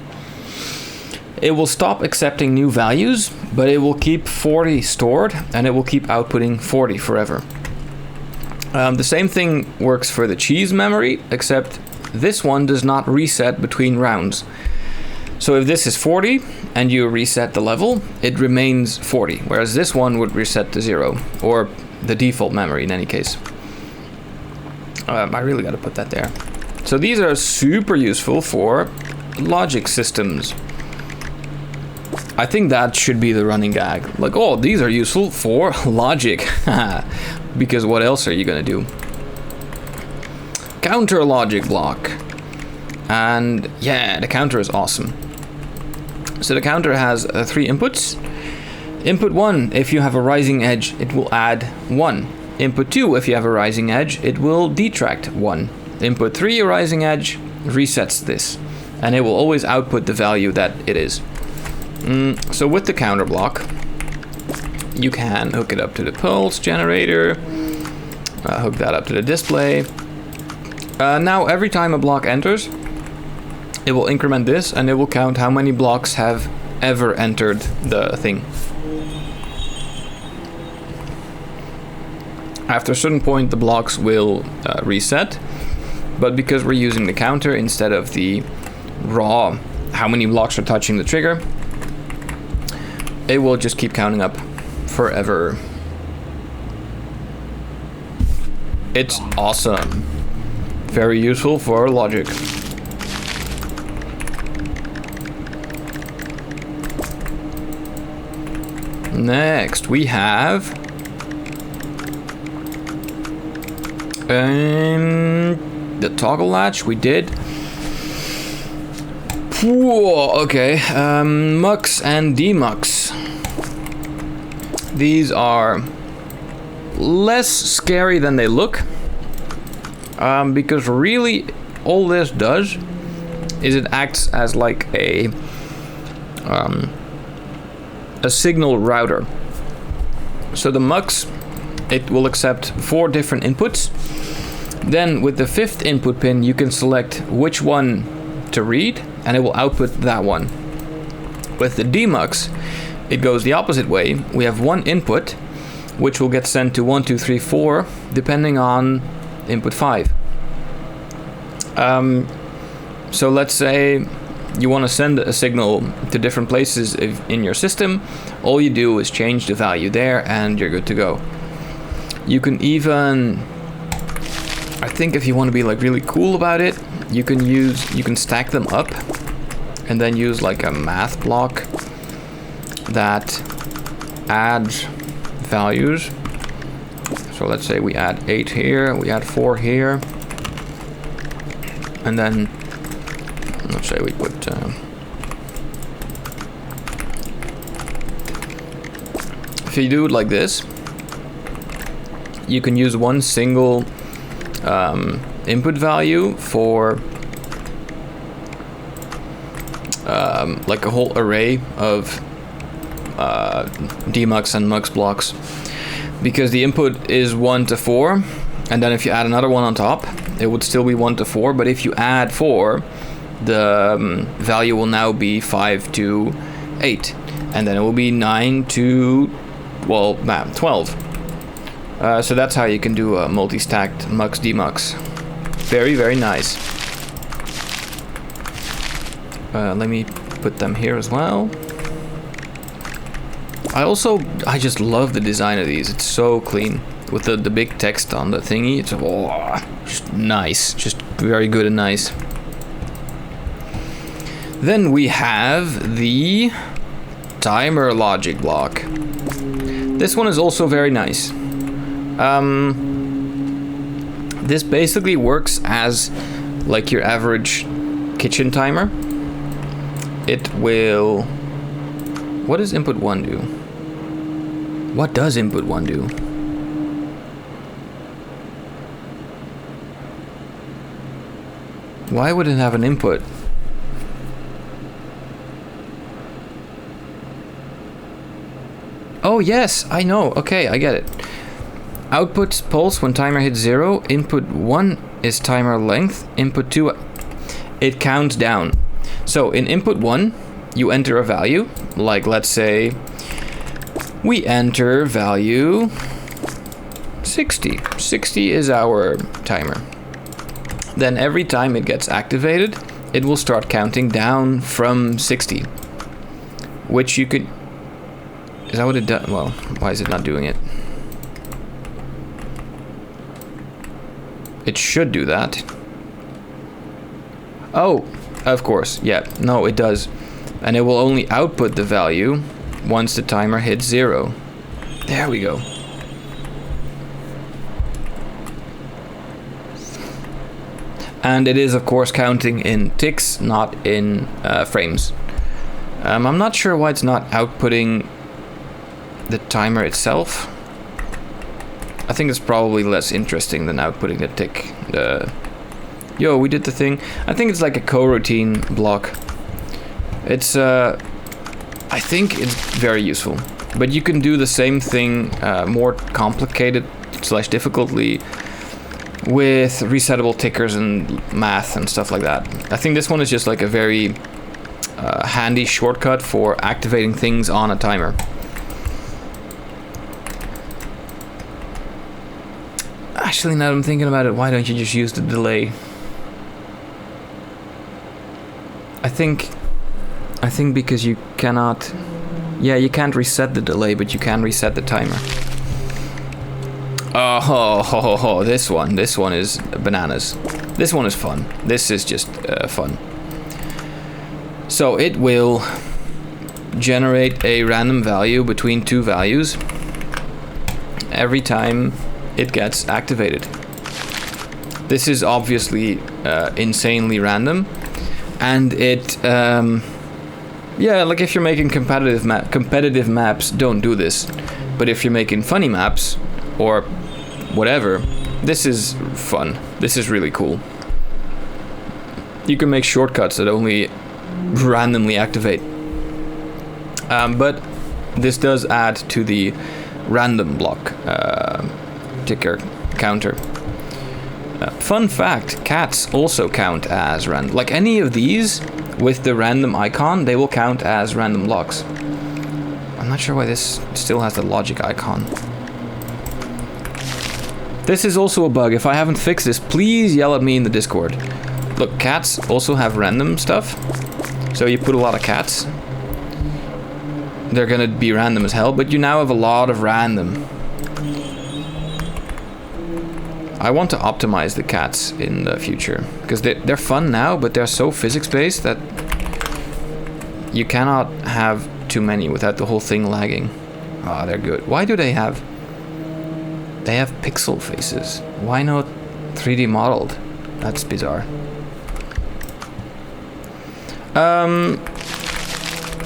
It will stop accepting new values, but it will keep 40 stored, and it will keep outputting 40 forever. The same thing works for the cheese memory, except this one does not reset between rounds. So if this is 40 and you reset the level, it remains 40, whereas this one would reset to 0, or the default memory in any case. I really got to put that there. So these are super useful for logic systems. I think that should be the running gag. Like, oh, these are useful for logic. Because what else are you going to do? Counter logic block. And yeah, the counter is awesome. So the counter has 3 inputs. Input 1, if you have a rising edge, it will add 1. Input 2, if you have a rising edge, it will detract 1. Input 3, a rising edge, resets this. And it will always output the value that it is. So with the counter block, you can hook it up to the pulse generator, hook that up to the display. Now every time a block enters, it will increment this and it will count how many blocks have ever entered the thing. After a certain point, the blocks will reset, but because we're using the counter instead of the raw how many blocks are touching the trigger, it will just keep counting up forever. It's awesome. Very useful for logic. Next, we have the toggle latch. We did. Whoa, okay. Mux and demux. These are less scary than they look, because really all this does is it acts as like a signal router. So the mux, it will accept 4 different inputs. Then with the 5th input pin, you can select which one to read and it will output that one. With the demux, it goes the opposite way. We have 1 input which will get sent to 1, 2, 3, 4 depending on input 5. So let's say you want to send a signal to different places in your system. All you do is change the value there and you're good to go. You can even, I think if you want to be like really cool about it, you can stack them up and then use like a math block that adds values. So let's say we add 8 here, we add 4 here, and then let's say we put if you do it like this, you can use one single input value for like a whole array of demux and mux blocks, because the input is 1 to 4, and then if you add another one on top, it would still be 1 to 4, but if you add 4, the value will now be 5 to 8, and then it will be 9 to, well, 12. So that's how you can do a multi-stacked mux demux. Very, very nice. Let me put them here as well. I just love the design of these. It's so clean with the big text on the thingy. It's just nice, just very good and nice. Then we have the timer logic block. This one is also very nice. This basically works as like your average kitchen timer. It will... What does input 1 do? What does input 1 do? Why would it have an input? Oh yes, I know. Okay, I get it. Outputs pulse when timer hits 0. Input 1 is timer length. Input 2, it counts down. So in input 1, you enter a value, like let's say we enter value 60. 60 is our timer. Then every time it gets activated, it will start counting down from 60, which you could... Is that what it does? Well, why is it not doing it? It should do that. Oh, of course, yeah, no, it does. And it will only output the value once the timer hits 0. There we go. And it is, of course, counting in ticks, not in frames. I'm not sure why it's not outputting the timer itself. I think it's probably less interesting than outputting the tick. Yo, we did the thing. I think it's like a coroutine block. It's, I think it's very useful. But you can do the same thing, more complicated / difficultly, with resettable tickers and math and stuff like that. I think this one is just like a very handy shortcut for activating things on a timer. Actually, now that I'm thinking about it, why don't you just use the delay? I think because you cannot... Yeah, you can't reset the delay, but you can reset the timer. Oh, this one is bananas. This one is fun. This is just fun. So it will generate a random value between two values every time it gets activated. This is obviously insanely random, and it yeah, like if you're making competitive maps, don't do this. But if you're making funny maps or whatever, this is fun. This is really cool. You can make shortcuts that only randomly activate. But this does add to the random block ticker counter. Fun fact, cats also count as random. Like any of these with the random icon, they will count as random blocks. I'm not sure why this still has the logic icon. This is also a bug. If I haven't fixed this, please yell at me in the Discord. Look, cats also have random stuff. So you put a lot of cats, they're gonna be random as hell, but you now have a lot of random. I want to optimize the cats in the future, because they're fun now, but they're so physics-based that you cannot have too many without the whole thing lagging. Ah, they're good. Why do they have... They have pixel faces. Why not 3D modeled? That's bizarre.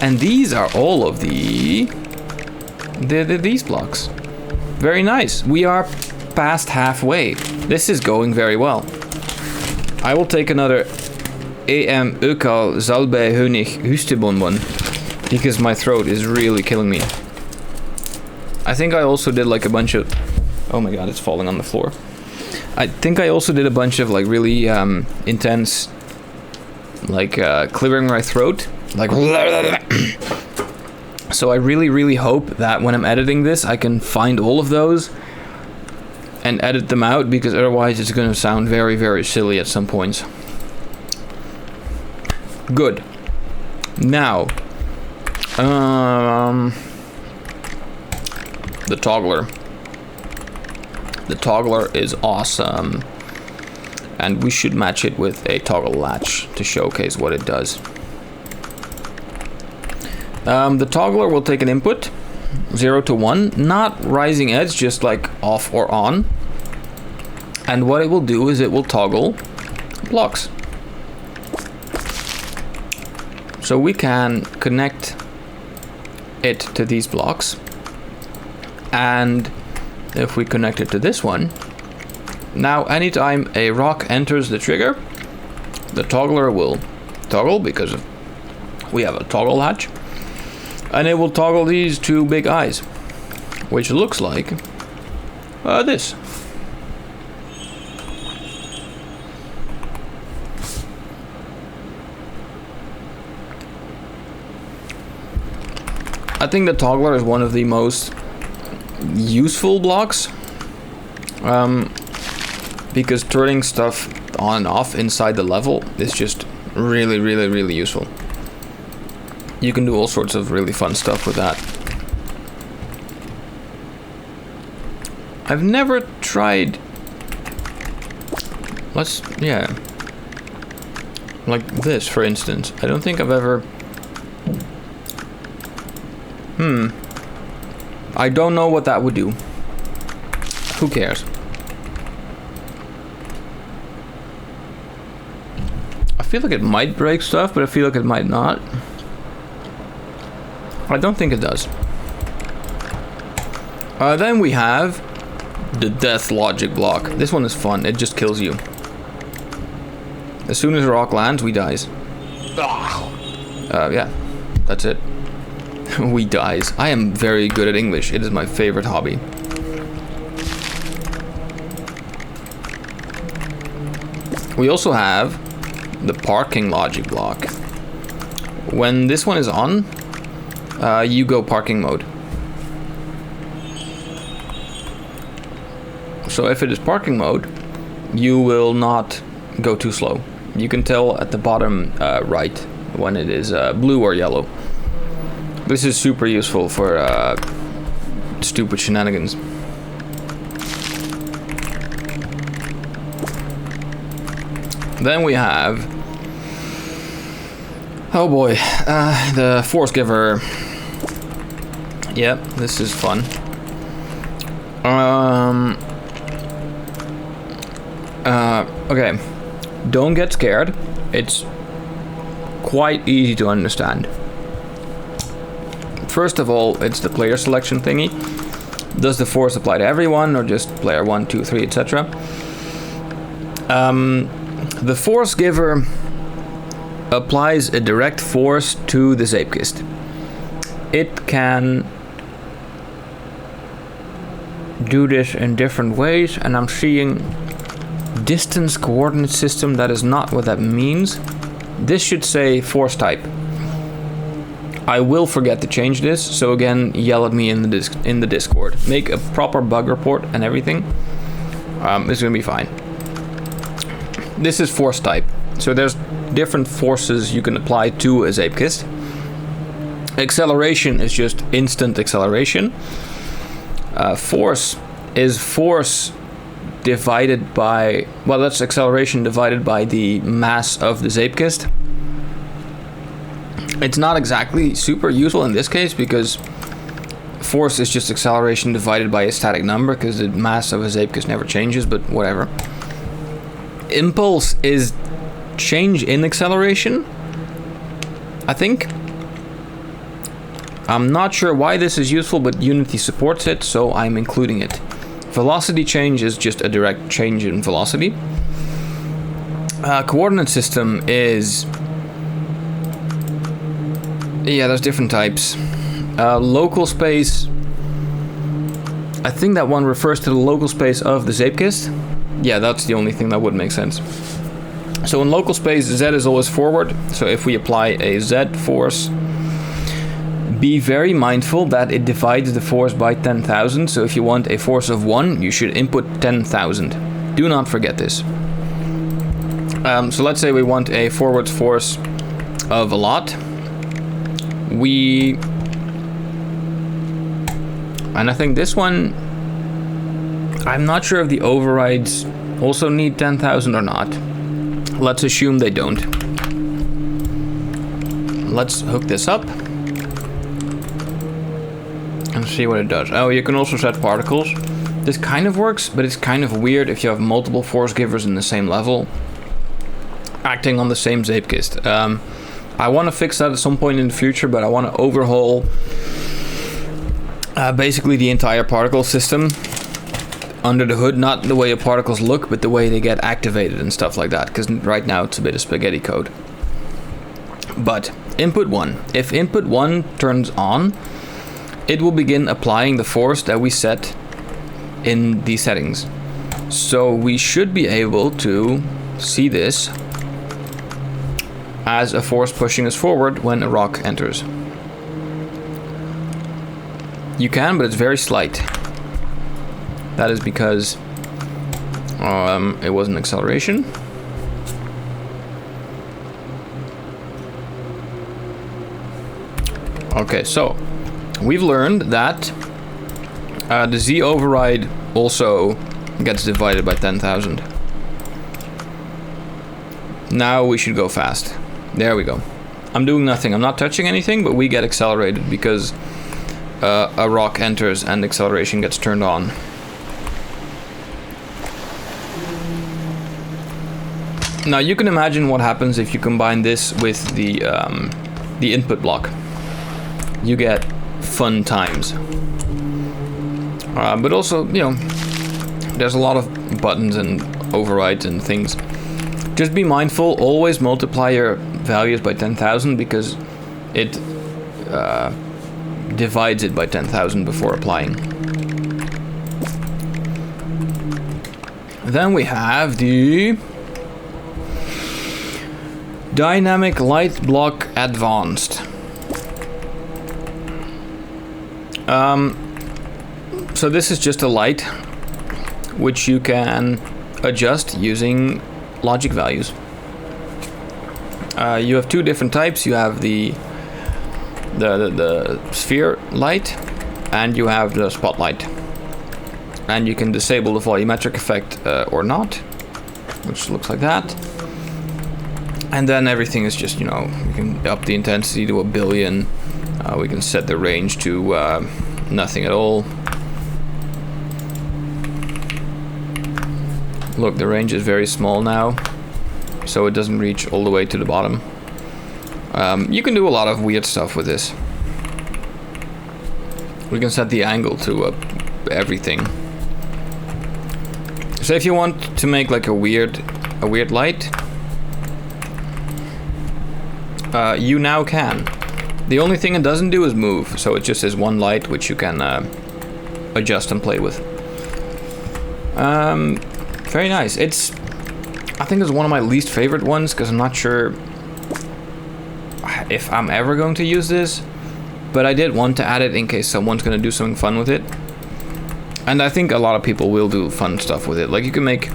And these are all of these blocks. Very nice. We are past halfway. This is going very well. I will take another AM Ökal Salbei Honig Hustebonbon because my throat is really killing me. I think I also did like a bunch of... Oh my god, it's falling on the floor. I think I also did a bunch of like really intense like clearing my throat. Like so I really hope that when I'm editing this I can find all of those and edit them out, because otherwise it's going to sound very silly at some points. Good. Now, the toggler. The toggler is awesome, and we should match it with a toggle latch to showcase what it does. The toggler will take an input 0 to 1, not rising edge, just like off or on. And what it will do is it will toggle blocks. So we can connect it to these blocks, and if we connect it to this one, now anytime a rock enters the trigger, the toggler will toggle because we have a toggle latch, and it will toggle these two big eyes, which looks like this. I think the toggler is one of the most useful blocks, because turning stuff on and off inside the level is just really useful. You can do all sorts of really fun stuff with that. I've never tried... like this, for instance. I don't think I've ever... I don't know what that would do. Who cares? I feel like it might break stuff, but I feel like it might not. I don't think it does. Then we have the death logic block. This one is fun. It just kills you. As soon as a rock lands, we dies. Yeah, that's it. We dies. I am very good at English. It is my favorite hobby. We also have the parking logic block. When this one is on, you go parking mode. So if it is parking mode, you will not go too slow. You can tell at the bottom right when it is blue or yellow. This is super useful for stupid shenanigans. Then we have, oh boy, the force giver. Yep, this is fun. Okay, don't get scared. It's quite easy to understand. First of all, it's the player selection thingy. Does the force apply to everyone or just player 1, 2, 3, etc.? The force giver applies a direct force to the Zeepkist. It can do this in different ways, and I'm seeing distance coordinate system. That is not what that means. This should say force type. I will forget to change this, so again, yell at me in the Discord. Make a proper bug report and everything. It's gonna be fine. This is force type. So there's different forces you can apply to a Zeepkist. Acceleration is just instant acceleration. Force is force divided by, well, that's acceleration divided by the mass of the Zeepkist. It's not exactly super useful in this case because force is just acceleration divided by a static number because the mass of a Zeepkist never changes, but whatever. Impulse is change in acceleration, I think. I'm not sure why this is useful, but Unity supports it, so I'm including it. Velocity change is just a direct change in velocity. Coordinate system is... yeah, there's different types. Local space... I think that one refers to the local space of the Zeepkist. Yeah, that's the only thing that would make sense. So in local space, Z is always forward. So if we apply a Z force, be very mindful that it divides the force by 10,000. So if you want a force of 1, you should input 10,000. Do not forget this. So let's say we want a forward force of a lot. And I think this one, I'm not sure if the overrides also need 10,000 or not. Let's assume they don't. Let's hook this up and see what it does. Oh, you can also set particles. This kind of works, but it's kind of weird if you have multiple force givers in the same level acting on the same Zeepkist. I want to fix that at some point in the future, but I want to overhaul basically the entire particle system under the hood, not the way your particles look, but the way they get activated and stuff like that, because right now it's a bit of spaghetti code. But input 1. If input 1 turns on, it will begin applying the force that we set in the settings. So we should be able to see this as a force pushing us forward when a rock enters. You can, but it's very slight. That is because it was an acceleration. Okay, so we've learned that the Z override also gets divided by 10,000. Now we should go fast. There we go. I'm doing nothing. I'm not touching anything, but we get accelerated because a rock enters and acceleration gets turned on. Now you can imagine what happens if you combine this with the input block. you get fun times. But also, you know, there's a lot of buttons and overrides and things. Just be mindful, always multiply your values by 10,000 because it divides it by 10,000 before applying. Then we have the Dynamic Light Block Advanced. So this is just a light which you can adjust using logic values. You have two different types. You have the sphere light and you have the spotlight. And you can disable the volumetric effect or not, which looks like that. And then everything is just, you know, you can up the intensity to 1 billion. We can set the range to nothing at all. Look, the range is very small now, so it doesn't reach all the way to the bottom. You can do a lot of weird stuff with this. We can set the angle to everything. So if you want to make like a weird light, you now can. The only thing it doesn't do is move, so it just is one light which you can adjust and play with. Very nice. I think it's one of my least favorite ones because I'm not sure if I'm ever going to use this, but I did want to add it in case someone's going to do something fun with it. And I think a lot of people will do fun stuff with it. Like you can make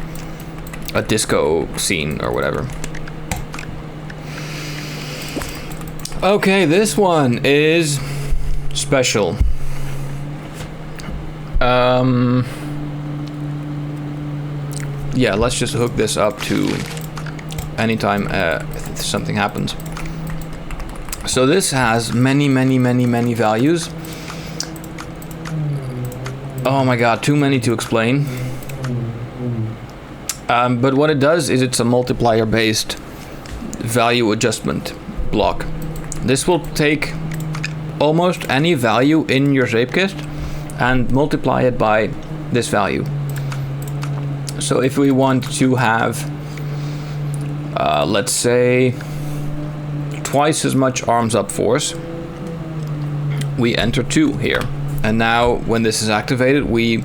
a disco scene or whatever. Okay, this one is special. Yeah, let's just hook this up to anytime something happens. So this has many values. Oh my god, too many to explain. But what it does is it's a multiplier based value adjustment block. This will take almost any value in your Zeepkist and multiply it by this value. So if we want to have, let's say, twice as much arms up force, we enter 2 here. And now when this is activated, we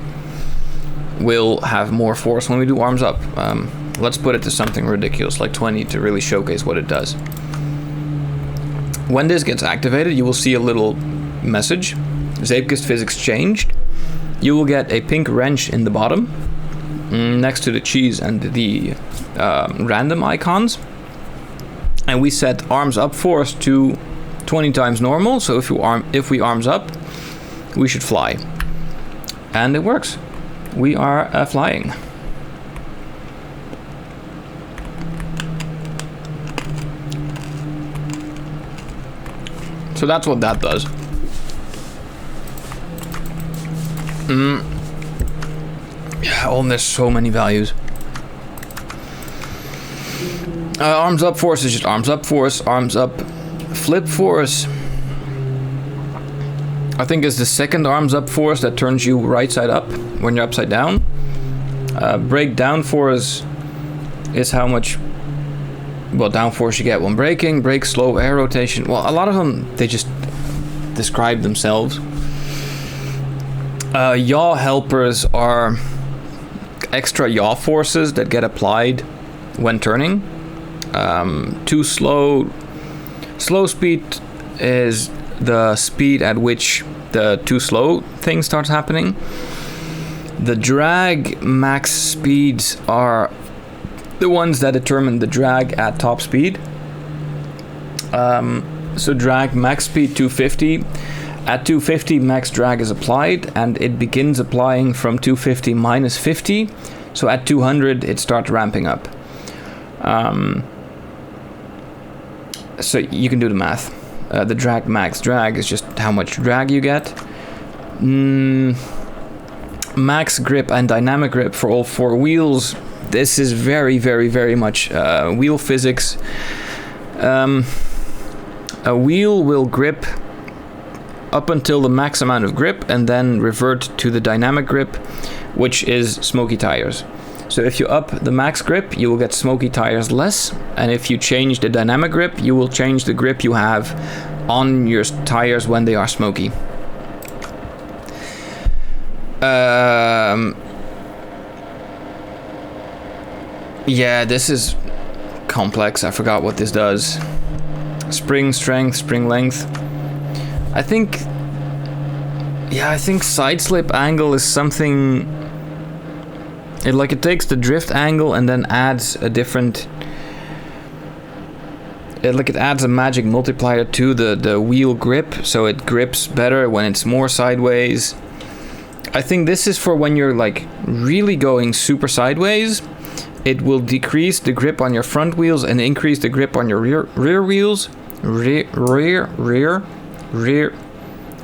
will have more force when we do arms up. Let's put it to something ridiculous, like 20, to really showcase what it does. When this gets activated, you will see a little message, Zeepkist physics changed. You will get a pink wrench in the bottom, next to the cheese and the random icons. And we set arms up force to 20 times normal, so if we arms up, we should fly. And it works. We are flying. So that's what that does. Yeah, oh, there's so many values. Arms up force is just arms up force. Arms up flip force, I think, is the second arms up force that turns you right side up when you're upside down. Break down force is how much, well, down force you get when braking. Brake slow air rotation. Well, a lot of them, they just describe themselves. Yaw helpers are extra yaw forces that get applied when turning. Too slow. Slow speed is the speed at which the too slow thing starts happening. The drag max speeds are the ones that determine the drag at top speed. So drag max speed 250. At 250 max drag is applied, and it begins applying from 250 minus 50. So at 200 it starts ramping up. So you can do the math. The drag max drag is just how much drag you get. Max grip and dynamic grip for all 4 wheels. This is very much wheel physics. A wheel will grip up until the max amount of grip and then revert to the dynamic grip, which is smoky tires. So if you up the max grip, you will get smoky tires less, and if you change the dynamic grip, you will change the grip you have on your tires when they are smoky. Yeah, this is complex. I forgot what this does. Spring strength, spring length. I think side slip angle is something. It takes the drift angle and then adds a different. It adds a magic multiplier to the wheel grip, so it grips better when it's more sideways. I think this is for when you're like really going super sideways. It will decrease the grip on your front wheels and increase the grip on your rear wheels. Rear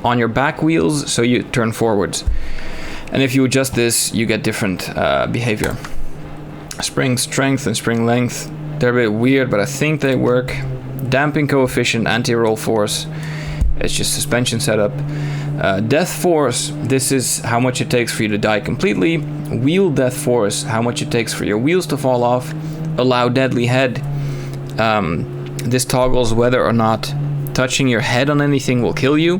on your back wheels, so you turn forwards. And if you adjust this, you get different behavior. Spring strength and spring length, they're a bit weird, but I think they work. Damping coefficient, anti-roll force, it's just suspension setup. Death force, this is how much it takes for you to die completely. Wheel death force, how much it takes for your wheels to fall off. Allow deadly head. This toggles whether or not touching your head on anything will kill you.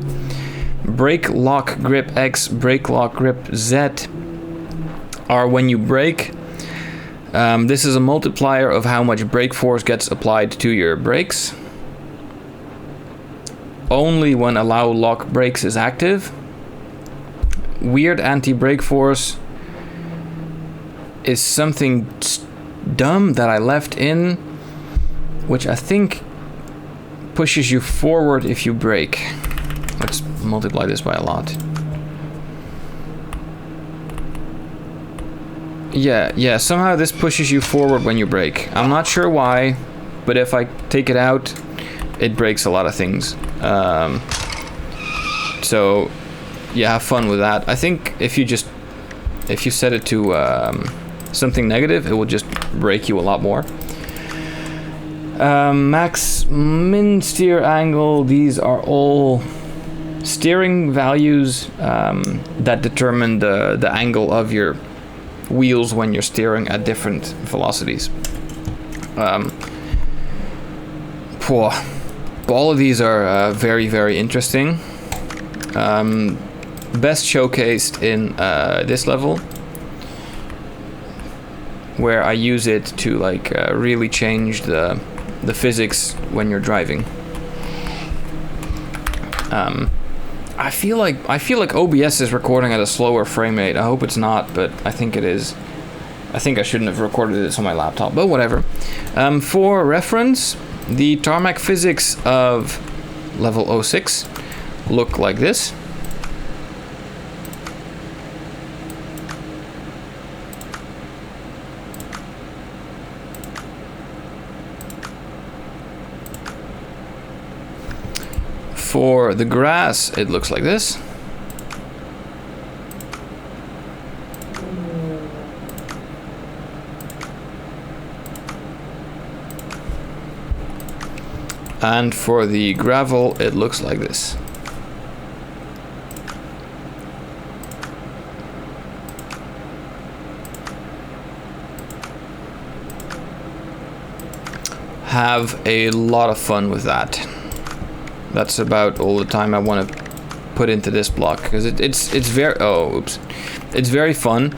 Brake lock grip X, brake lock grip Z are when you brake. This is a multiplier of how much brake force gets applied to your brakes. Only when allow lock brakes is active. Weird anti-brake force is something dumb that I left in, which I think pushes you forward if you brake. Let's multiply this by a lot. Yeah, somehow this pushes you forward when you brake. I'm not sure why, but if I take it out, it breaks a lot of things. So yeah, have fun with that. I think if you set it to something negative, it will just break you a lot more. Max min steer angle, these are all steering values that determine the angle of your wheels when you're steering at different velocities. All of these are very, very interesting. Best showcased in this level, where I use it to like really change the physics when you're driving. I feel like OBS is recording at a slower frame rate. I hope it's not, but I think it is. I think I shouldn't have recorded this on my laptop, but whatever. For reference, the tarmac physics of level 06 look like this. For the grass, it looks like this. And for the gravel, it looks like this. Have a lot of fun with that. That's about all the time I want to put into this block, because it's very it's very fun,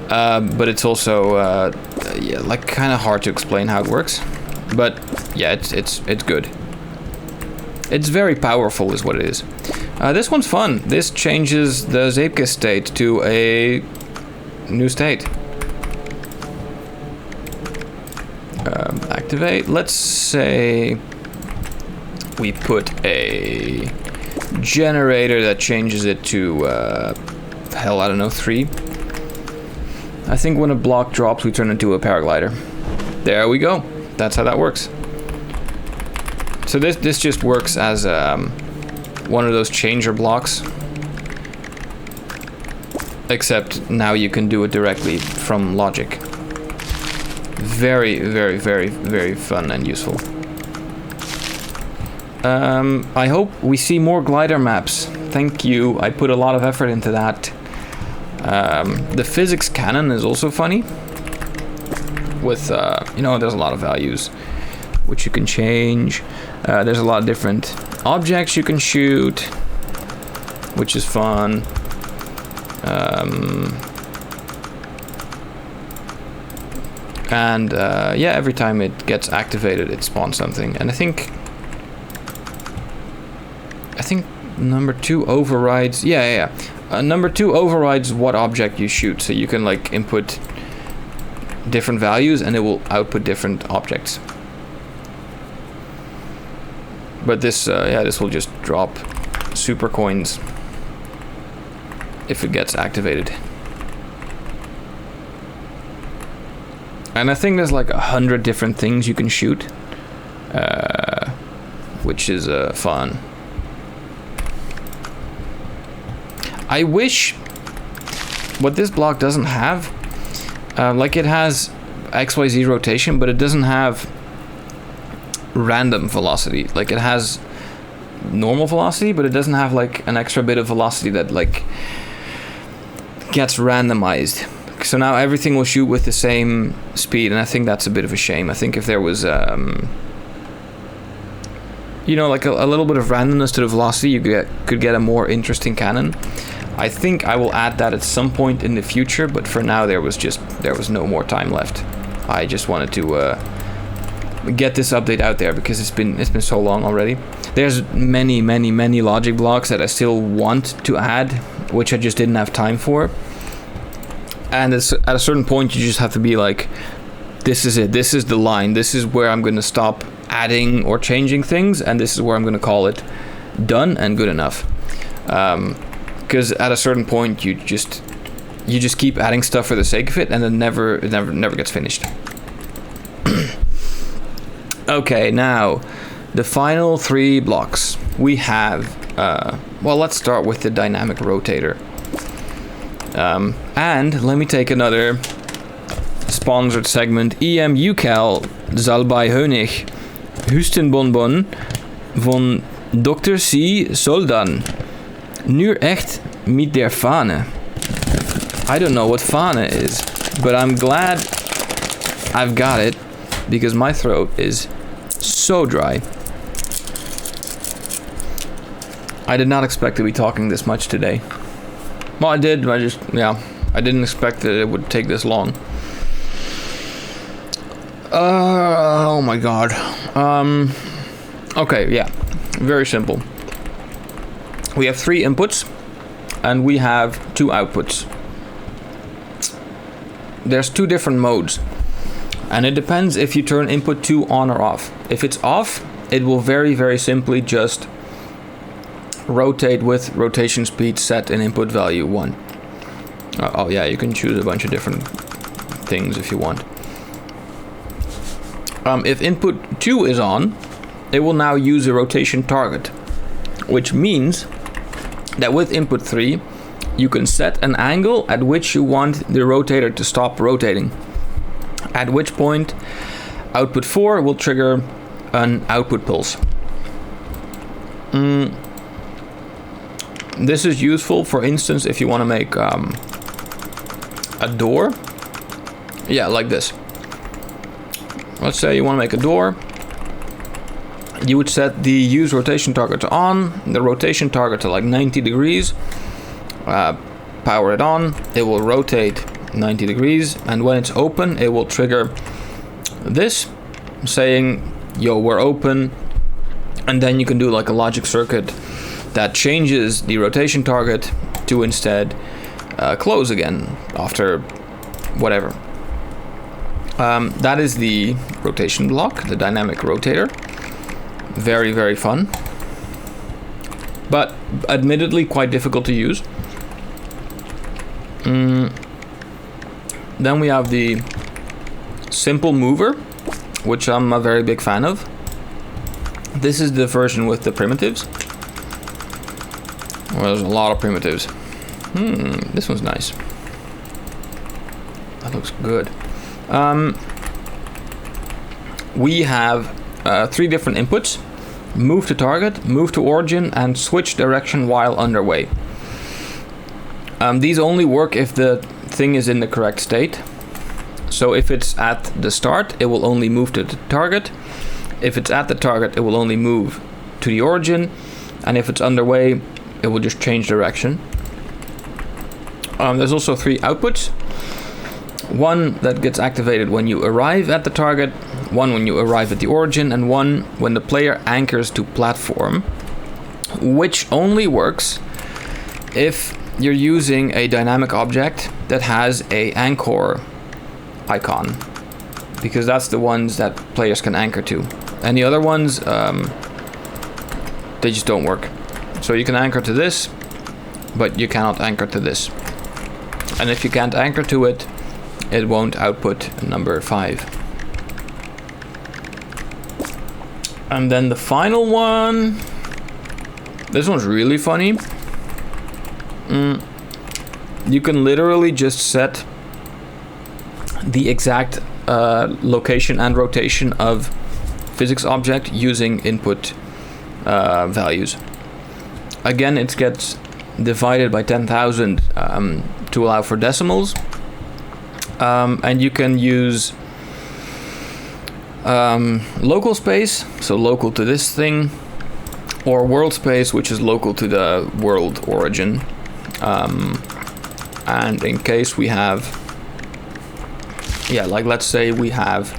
but it's also yeah, like kind of hard to explain how it works. But yeah, it's good. It's very powerful, is what it is. This one's fun. This changes the Zeepkist state to a new state. Activate. Let's say we put a generator that changes it to hell, I don't know, 3. I think when a block drops, we turn into a paraglider. There we go. That's how that works. So this just works as one of those changer blocks, except now you can do it directly from logic. Very, very, very, very fun and useful. I hope we see more glider maps. Thank you. I put a lot of effort into that. The physics cannon is also funny. With, you know, there's a lot of values which you can change. There's a lot of different objects you can shoot, which is fun. And yeah, every time it gets activated, it spawns something. And I think number 2 overrides. Yeah. Number 2 overrides what object you shoot, so you can like input different values and it will output different objects. But this, yeah, this will just drop super coins if it gets activated. And I think there's like 100 different things you can shoot, which is fun. I wish what this block doesn't have, like it has XYZ rotation, but it doesn't have random velocity. Like it has normal velocity, but it doesn't have like an extra bit of velocity that like gets randomized. So now everything will shoot with the same speed, and I think that's a bit of a shame. I think if there was, you know, like a little bit of randomness to the velocity, you could get a more interesting cannon. I think I will add that at some point in the future, but for now there was no more time left. I just wanted to get this update out there because it's been so long already. There's many logic blocks that I still want to add, which I just didn't have time for. And it's, at a certain point, you just have to be like, this is it. This is the line. This is where I'm going to stop adding or changing things, and this is where I'm going to call it done and good enough. Because at a certain point, you just keep adding stuff for the sake of it, and it never gets finished. Okay, now the final 3 blocks we have. Well, let's start with the dynamic rotator. And let me take another sponsored segment. UCAL zal bij Hönig Hustenbonbon von Dr. C. Soldan. Nu echt mit der Fahne. I don't know what Fahne is, but I'm glad I've got it because my throat is so dry. I did not expect to be talking this much today. Well, I did, I didn't expect that it would take this long. Oh my god. Okay, yeah, very simple. We have 3 inputs and we have 2 outputs. There's 2 different modes, and it depends if you turn input 2 on or off. If it's off, it will very simply just rotate with rotation speed set in input value 1. Oh yeah, you can choose a bunch of different things if you want. If input 2 is on, it will now use a rotation target, which means that with input 3, you can set an angle at which you want the rotator to stop rotating. At which point, output 4 will trigger an output pulse. This is useful, for instance, if you want to make a door. Yeah, like this. Let's say you want to make a door. You would set the use rotation target to on, the rotation target to like 90 degrees. Power it on, it will rotate 90 degrees, and when it's open, it will trigger this, saying, yo, we're open. And then you can do like a logic circuit that changes the rotation target to instead close again after whatever. That is the rotation block, the dynamic rotator. Very fun, but admittedly quite difficult to use. Then we have the simple mover, which I'm a very big fan of. This is the version with the primitives. Well, there's a lot of primitives. This one's nice. That looks good. We have 3 different inputs. move to target, move to origin, and switch direction while underway. These only work if the thing is in the correct state. So if it's at the start, it will only move to the target. If it's at the target, it will only move to the origin. And if it's underway, it will just change direction. There's also 3 outputs. One that gets activated when you arrive at the target, one when you arrive at the origin, and one when the player anchors to platform, which only works if you're using a dynamic object that has a anchor icon, because that's the ones that players can anchor to. And the other ones, they just don't work. So you can anchor to this, but you cannot anchor to this. And if you can't anchor to it, it won't output number 5. And then the final one, this one's really funny. You can literally just set the exact location and rotation of physics object using input values. Again, it gets divided by 10,000 to allow for decimals. And you can use local space, so local to this thing, or world space, which is local to the world origin. And in case we have, like let's say we have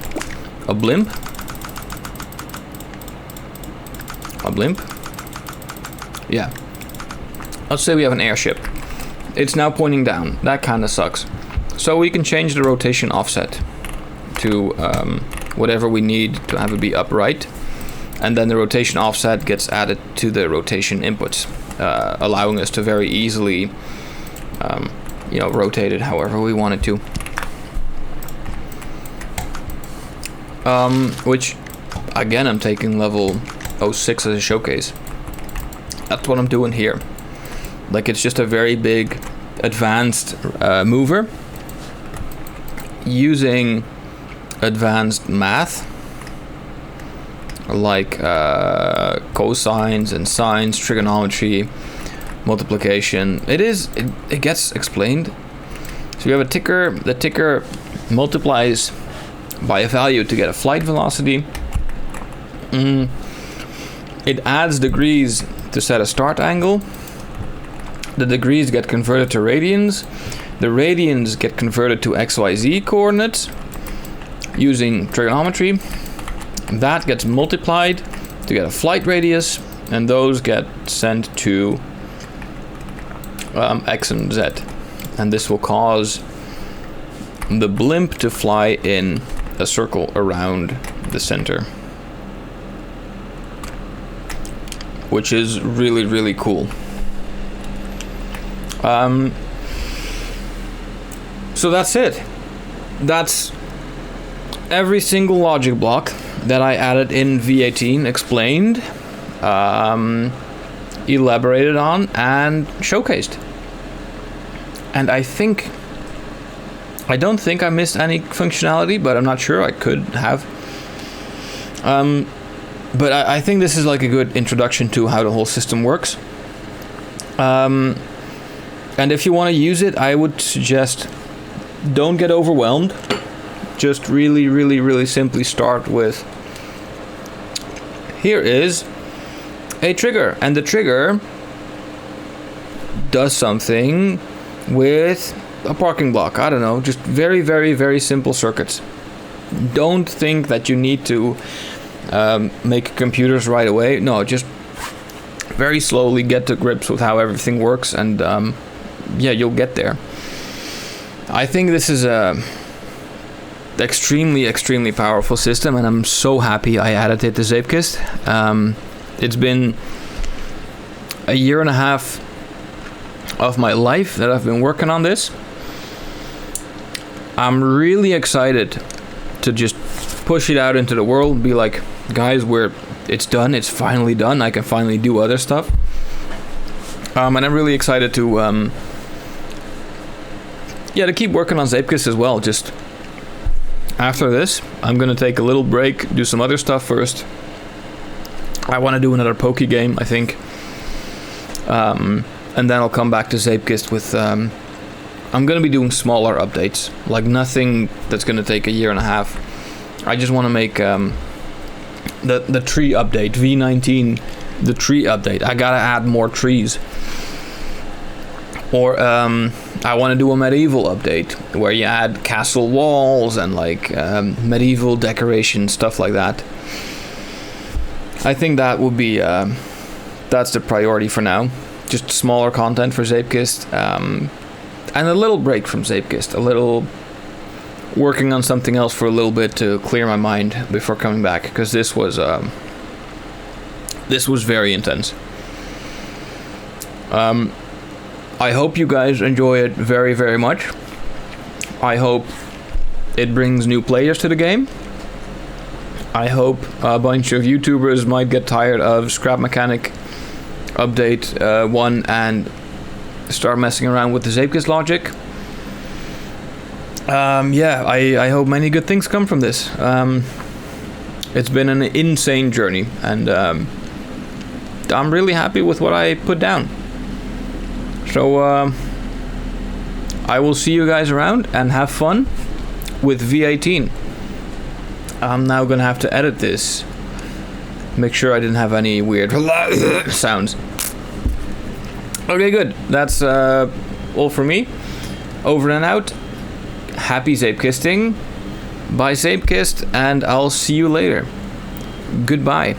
a blimp. Yeah. Let's say we have an airship. It's now pointing down. That kind of sucks. So we can change the rotation offset to whatever we need to have it be upright. And then the rotation offset gets added to the rotation inputs, allowing us to very easily rotate it however we want it to. Which, again, I'm taking level 06 as a showcase. That's what I'm doing here. Like, it's just a very big, advanced mover using advanced math, like cosines and sines, trigonometry, multiplication. It gets explained. So you have a ticker. The ticker multiplies by a value to get a flight velocity. It adds degrees to set a start angle. The degrees get converted to radians. The radians get converted to XYZ coordinates using trigonometry. That gets multiplied to get a flight radius, and those get sent to X and Z. And this will cause the blimp to fly in a circle around the center, which is really, really cool. So that's it. That's every single logic block that I added in v18, explained, elaborated on, and showcased. And I don't think I missed any functionality, but I'm not sure. I could have. But I think this is like a good introduction to how the whole system works. And if you want to use it, I would suggest don't get overwhelmed. Just really, really, really simply start with, here is a trigger, and the trigger does something with a parking block. I don't know, just very, very, very simple circuits. Don't think that you need to make computers right away. No, just very slowly get to grips with how everything works, and you'll get there. I think this is a extremely, extremely powerful system, and I'm so happy I added it to Zeepkist. It's been a year and a half of my life that I've been working on this. I'm really excited to just push it out into the world and be like, guys, it's done, it's finally done, I can finally do other stuff. And I'm really excited to keep working on Zeepkist as well. Just after this, I'm gonna take a little break, do some other stuff first, I want to do another Poke game, I think. And then I'll come back to Zeepkist with... I'm going to be doing smaller updates. Like nothing that's going to take a year and a half. I just want to make the tree update. V18, the tree update. I got to add more trees. Or I want to do a medieval update where you add castle walls and like medieval decoration, stuff like that. I think that would be that's the priority for now. Just smaller content for Zeepkist, and a little break from Zeepkist. A little working on something else for a little bit to clear my mind before coming back, because this was very intense. I hope you guys enjoy it very, very much. I hope it brings new players to the game. I hope a bunch of YouTubers might get tired of Scrap Mechanic update 1 and start messing around with the Zeepkist logic. Yeah, I hope many good things come from this. It's been an insane journey, and I'm really happy with what I put down. So I will see you guys around and have fun with V18. I'm now gonna have to edit this. Make sure I didn't have any weird sounds. Okay, good. That's all for me. Over and out. Happy Zeepkisting. Bye Zeepkist, and I'll see you later. Goodbye.